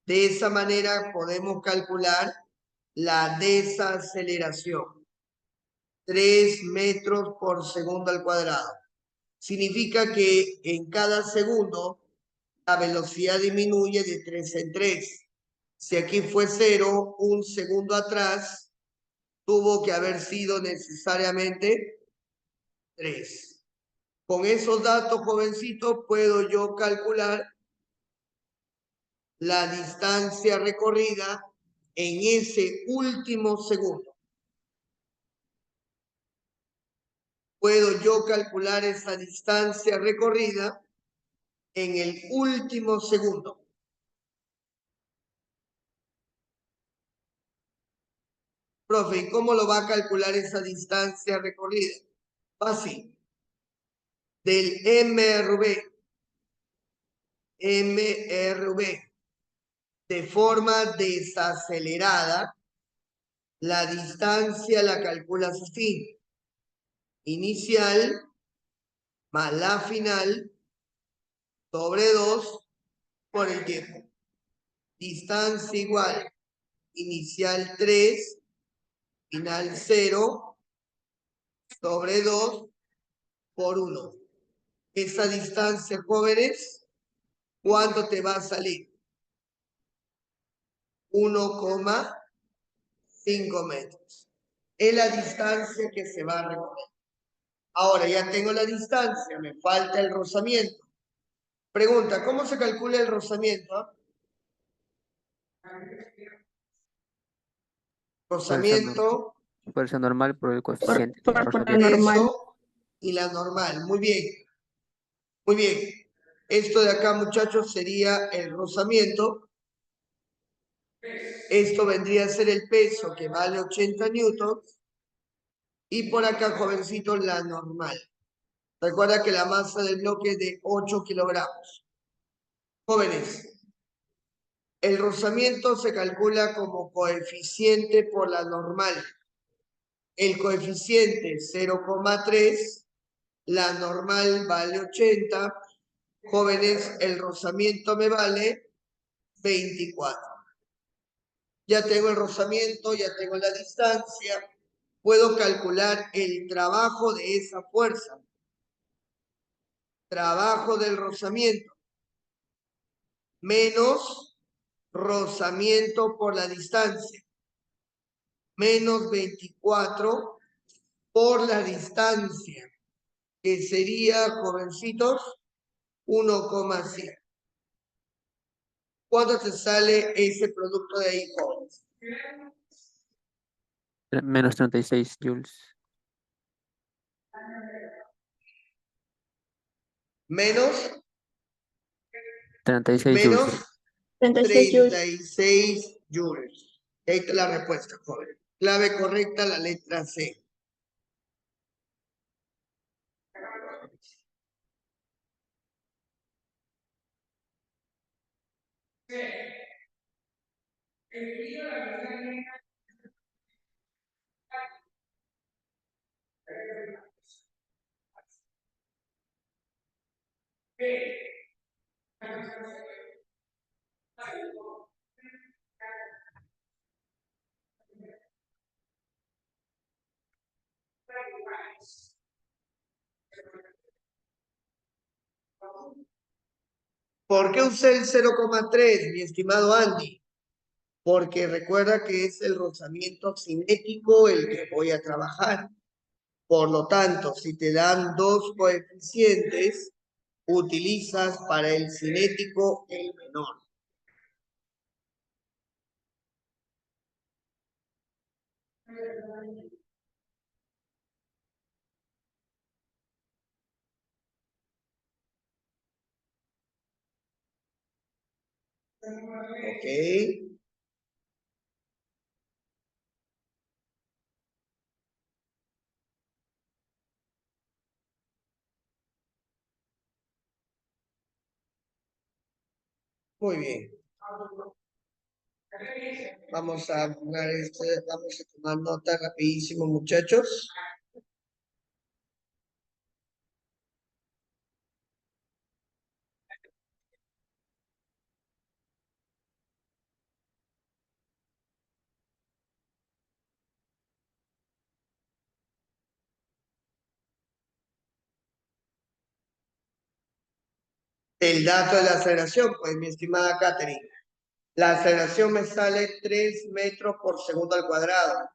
A: De esa manera podemos calcular la desaceleración. 3 metros por segundo al cuadrado. Significa que en cada segundo la velocidad disminuye de 3 en 3. Si aquí fue 0, un segundo atrás tuvo que haber sido necesariamente 3. Con esos datos, jovencitos, puedo yo calcular la distancia recorrida en ese último segundo. Puedo yo calcular esa distancia recorrida en el último segundo. Profe, ¿y cómo lo va a calcular esa distancia recorrida? Fácil. Del MRV, de forma desacelerada, la distancia la calcula a su fin. Inicial más la final sobre 2 por el tiempo. Distancia igual. Inicial 3, final 0, sobre 2 por 1. Esa distancia, jóvenes, ¿cuánto te va a salir? 1,5 metros. Es la distancia que se va a recorrer. Ahora ya tengo la distancia, me falta el rozamiento. Pregunta, ¿cómo se calcula el rozamiento? Rozamiento,
F: Fuerza normal por el coeficiente de
D: por
F: rozamiento.
D: normal.
A: eso y la normal. Muy bien. Muy bien. Esto de acá, muchachos, sería el rozamiento. Esto vendría a ser el peso que vale 80 newtons. Y por acá, jovencito, la normal. Recuerda que la masa del bloque es de 8 kilogramos. Jóvenes, el rozamiento se calcula como coeficiente por la normal. El coeficiente 0,3, la normal vale 80. Jóvenes, el rozamiento me vale 24. Ya tengo el rozamiento, ya tengo la distancia. Puedo calcular el trabajo de esa fuerza. Trabajo del rozamiento. Menos rozamiento por la distancia. Menos 24 por la distancia. Que sería, jovencitos, 1,7. ¿Cuánto te sale ese producto de ahí, jóvenes?
F: Menos 36 joules.
A: Menos
F: 36
A: menos
F: joules.
D: 36 joules.
A: 36 joules. Ahí está la respuesta, joven. Clave correcta, la letra C. ¿Por qué usé el 0,3, mi estimado Andy? Porque recuerda que es el rozamiento cinético el que voy a trabajar. Por lo tanto, si te dan dos coeficientes, utilizas para el cinético el menor. Ok. Muy bien. Vamos a poner vamos a tomar nota rapidísimo, muchachos. El dato de la aceleración, pues, mi estimada Catherine. La aceleración me sale 3 metros por segundo al cuadrado.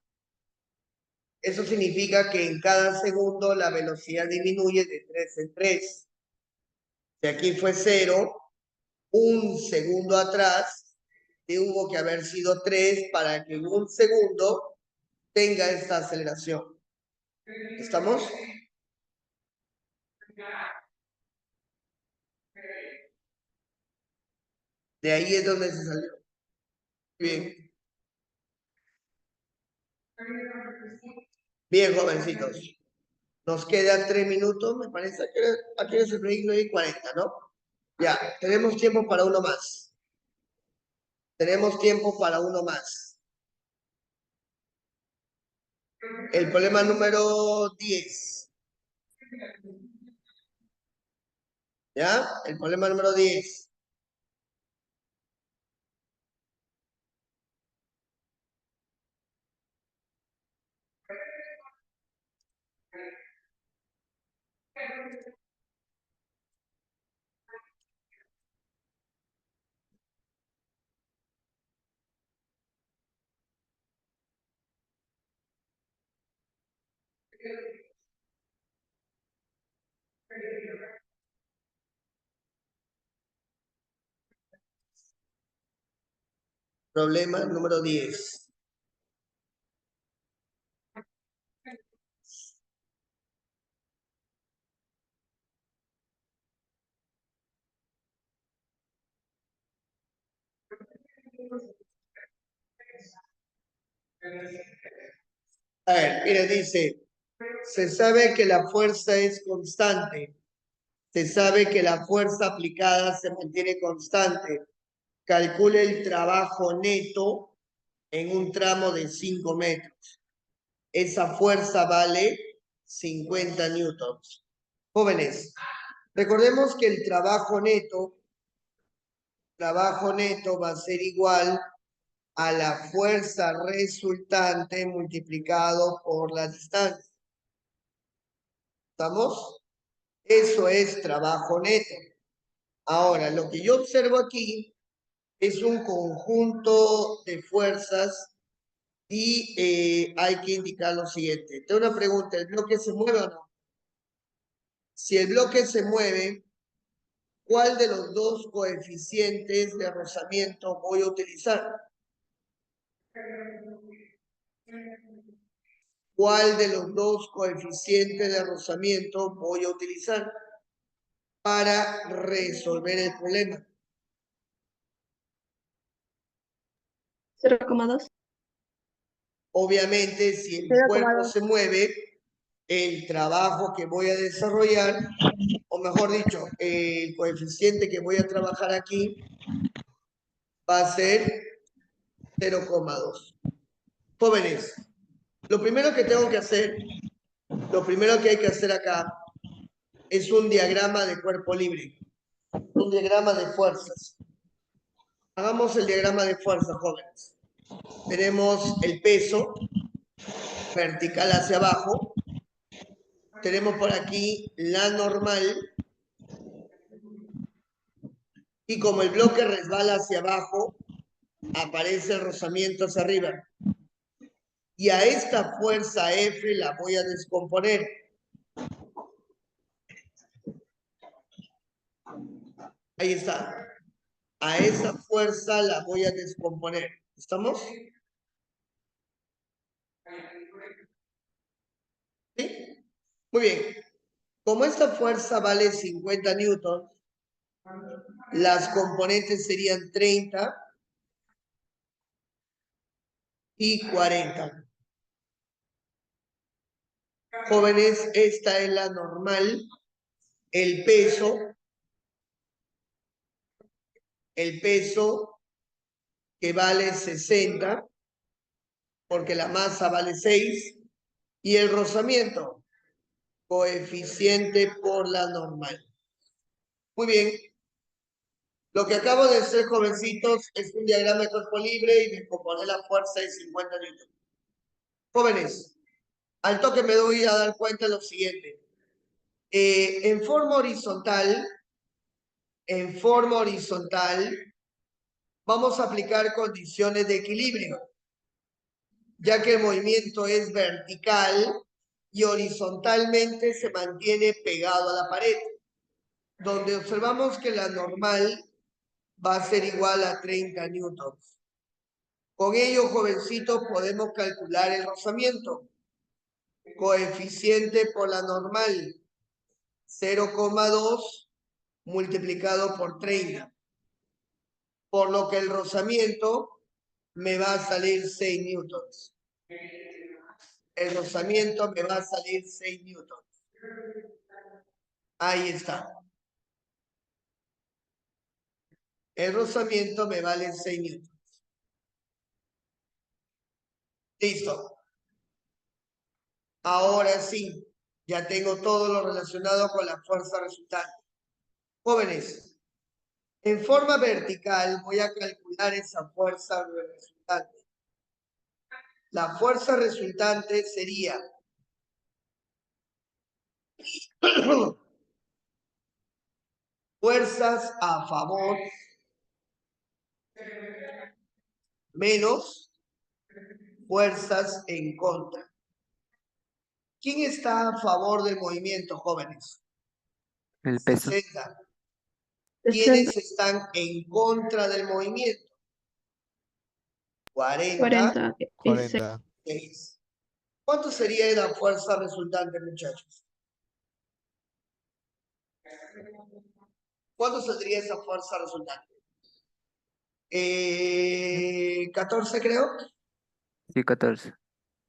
A: Eso significa que en cada segundo la velocidad disminuye de 3 en 3. Si aquí fue 0, un segundo atrás, tuvo que haber sido 3 para que en un segundo tenga esta aceleración. ¿Estamos? De ahí es donde se salió. Bien. Bien, jovencitos. Nos quedan 3 minutos, me parece que aquí es el break 9:40, ¿no? Ya, tenemos tiempo para uno más. Tenemos tiempo para uno más. El problema número 10. ¿Ya? El problema número 10. Problema número 10. A ver, mire, dice, se sabe que la fuerza es constante. Se sabe que la fuerza aplicada se mantiene constante. Calcule el trabajo neto en un tramo de 5 metros. Esa fuerza vale 50 newtons. Jóvenes, recordemos que el trabajo neto va a ser igual a la fuerza resultante multiplicado por la distancia. ¿Estamos? Eso es trabajo neto. Ahora, lo que yo observo aquí es un conjunto de fuerzas y hay que indicar lo siguiente. Tengo una pregunta, ¿el bloque se mueve o no? Si el bloque se mueve, ¿cuál de los dos coeficientes de rozamiento voy a utilizar? ¿Cuál de los dos coeficientes de rozamiento voy a utilizar para resolver el problema?
D: 0,2.
A: Obviamente, si el cuerpo se mueve, el trabajo que voy a desarrollar, o mejor dicho, el coeficiente que voy a trabajar aquí va a ser 0,2. Jóvenes, lo primero que tengo que hacer, lo primero que hay que hacer acá es un diagrama de cuerpo libre, un diagrama de fuerzas. Hagamos el diagrama de fuerzas, jóvenes. Tenemos el peso vertical hacia abajo. Tenemos por aquí la normal. Y como el bloque resbala hacia abajo, aparece el rozamiento hacia arriba. Y a esta fuerza F la voy a descomponer. Ahí está. A esa fuerza la voy a descomponer. ¿Estamos? ¿Sí? Muy bien. Como esta fuerza vale 50 newtons, las componentes serían 30 y 40. Jóvenes, esta es la normal. El peso que vale 60, porque la masa vale 6, y el rozamiento, coeficiente por la normal. Muy bien. Lo que acabo de hacer, jovencitos, es un diagrama de cuerpo libre y descomponer la fuerza de 50 newtons. Jóvenes, al toque me doy a dar cuenta de lo siguiente. En forma horizontal, vamos a aplicar condiciones de equilibrio, ya que el movimiento es vertical y horizontalmente se mantiene pegado a la pared, donde observamos que la normal va a ser igual a 30 newtons. Con ello, jovencitos, podemos calcular el rozamiento. Coeficiente por la normal, 0,2 multiplicado por 30. por lo que el rozamiento me va a salir 6 newtons. El rozamiento me va a salir 6 newtons. Ahí está. El rozamiento me vale 6 newtons. Listo. Ahora sí, ya tengo todo lo relacionado con la fuerza resultante. Jóvenes, en forma vertical voy a calcular esa fuerza resultante. La fuerza resultante sería fuerzas a favor menos fuerzas en contra. ¿Quién está a favor del movimiento, jóvenes?
F: El peso.
A: 60.
D: 60.
A: ¿Quiénes están en contra del movimiento? 40.
D: 40.
A: 6. ¿Cuánto sería la fuerza resultante, muchachos? ¿Cuánto saldría esa fuerza resultante? 14, creo.
F: Sí, 14.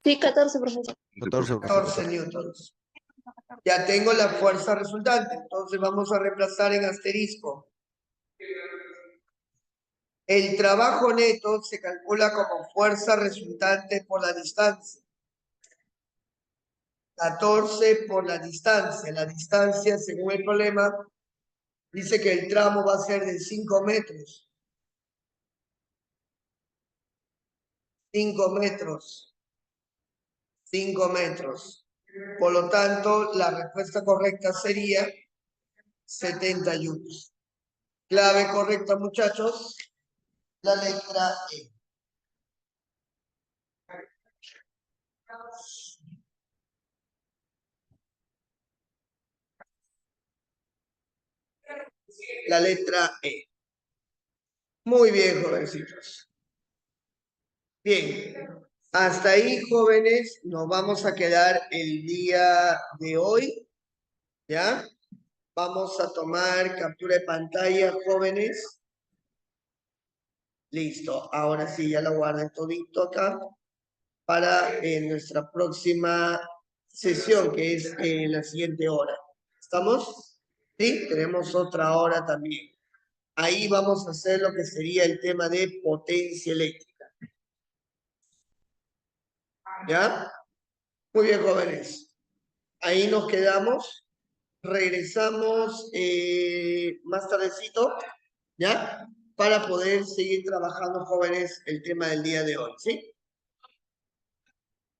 E: Sí, 14, profesor.
B: 14,
A: 14 newtons. Ya tengo la fuerza resultante, entonces vamos a reemplazar en asterisco. El trabajo neto se calcula como fuerza resultante por la distancia. 14 por la distancia. La distancia, según el problema, dice que el tramo va a ser de 5 metros. 5 metros. 5 metros. Por lo tanto, la respuesta correcta sería 70 joules. Clave correcta, muchachos. La letra E. La letra E. Muy bien, jovencitos. Bien. Hasta ahí, jóvenes, nos vamos a quedar el día de hoy. ¿Ya? Vamos a tomar captura de pantalla, jóvenes. Listo. Ahora sí, ya lo guardé todito acá para nuestra próxima sesión, que es la siguiente hora. ¿Estamos? Sí, tenemos otra hora también. Ahí vamos a hacer lo que sería el tema de potencia eléctrica. ¿Ya? Muy bien, jóvenes. Ahí nos quedamos. Regresamos más tardecito, ¿ya? Para poder seguir trabajando, jóvenes, el tema del día de hoy, ¿sí?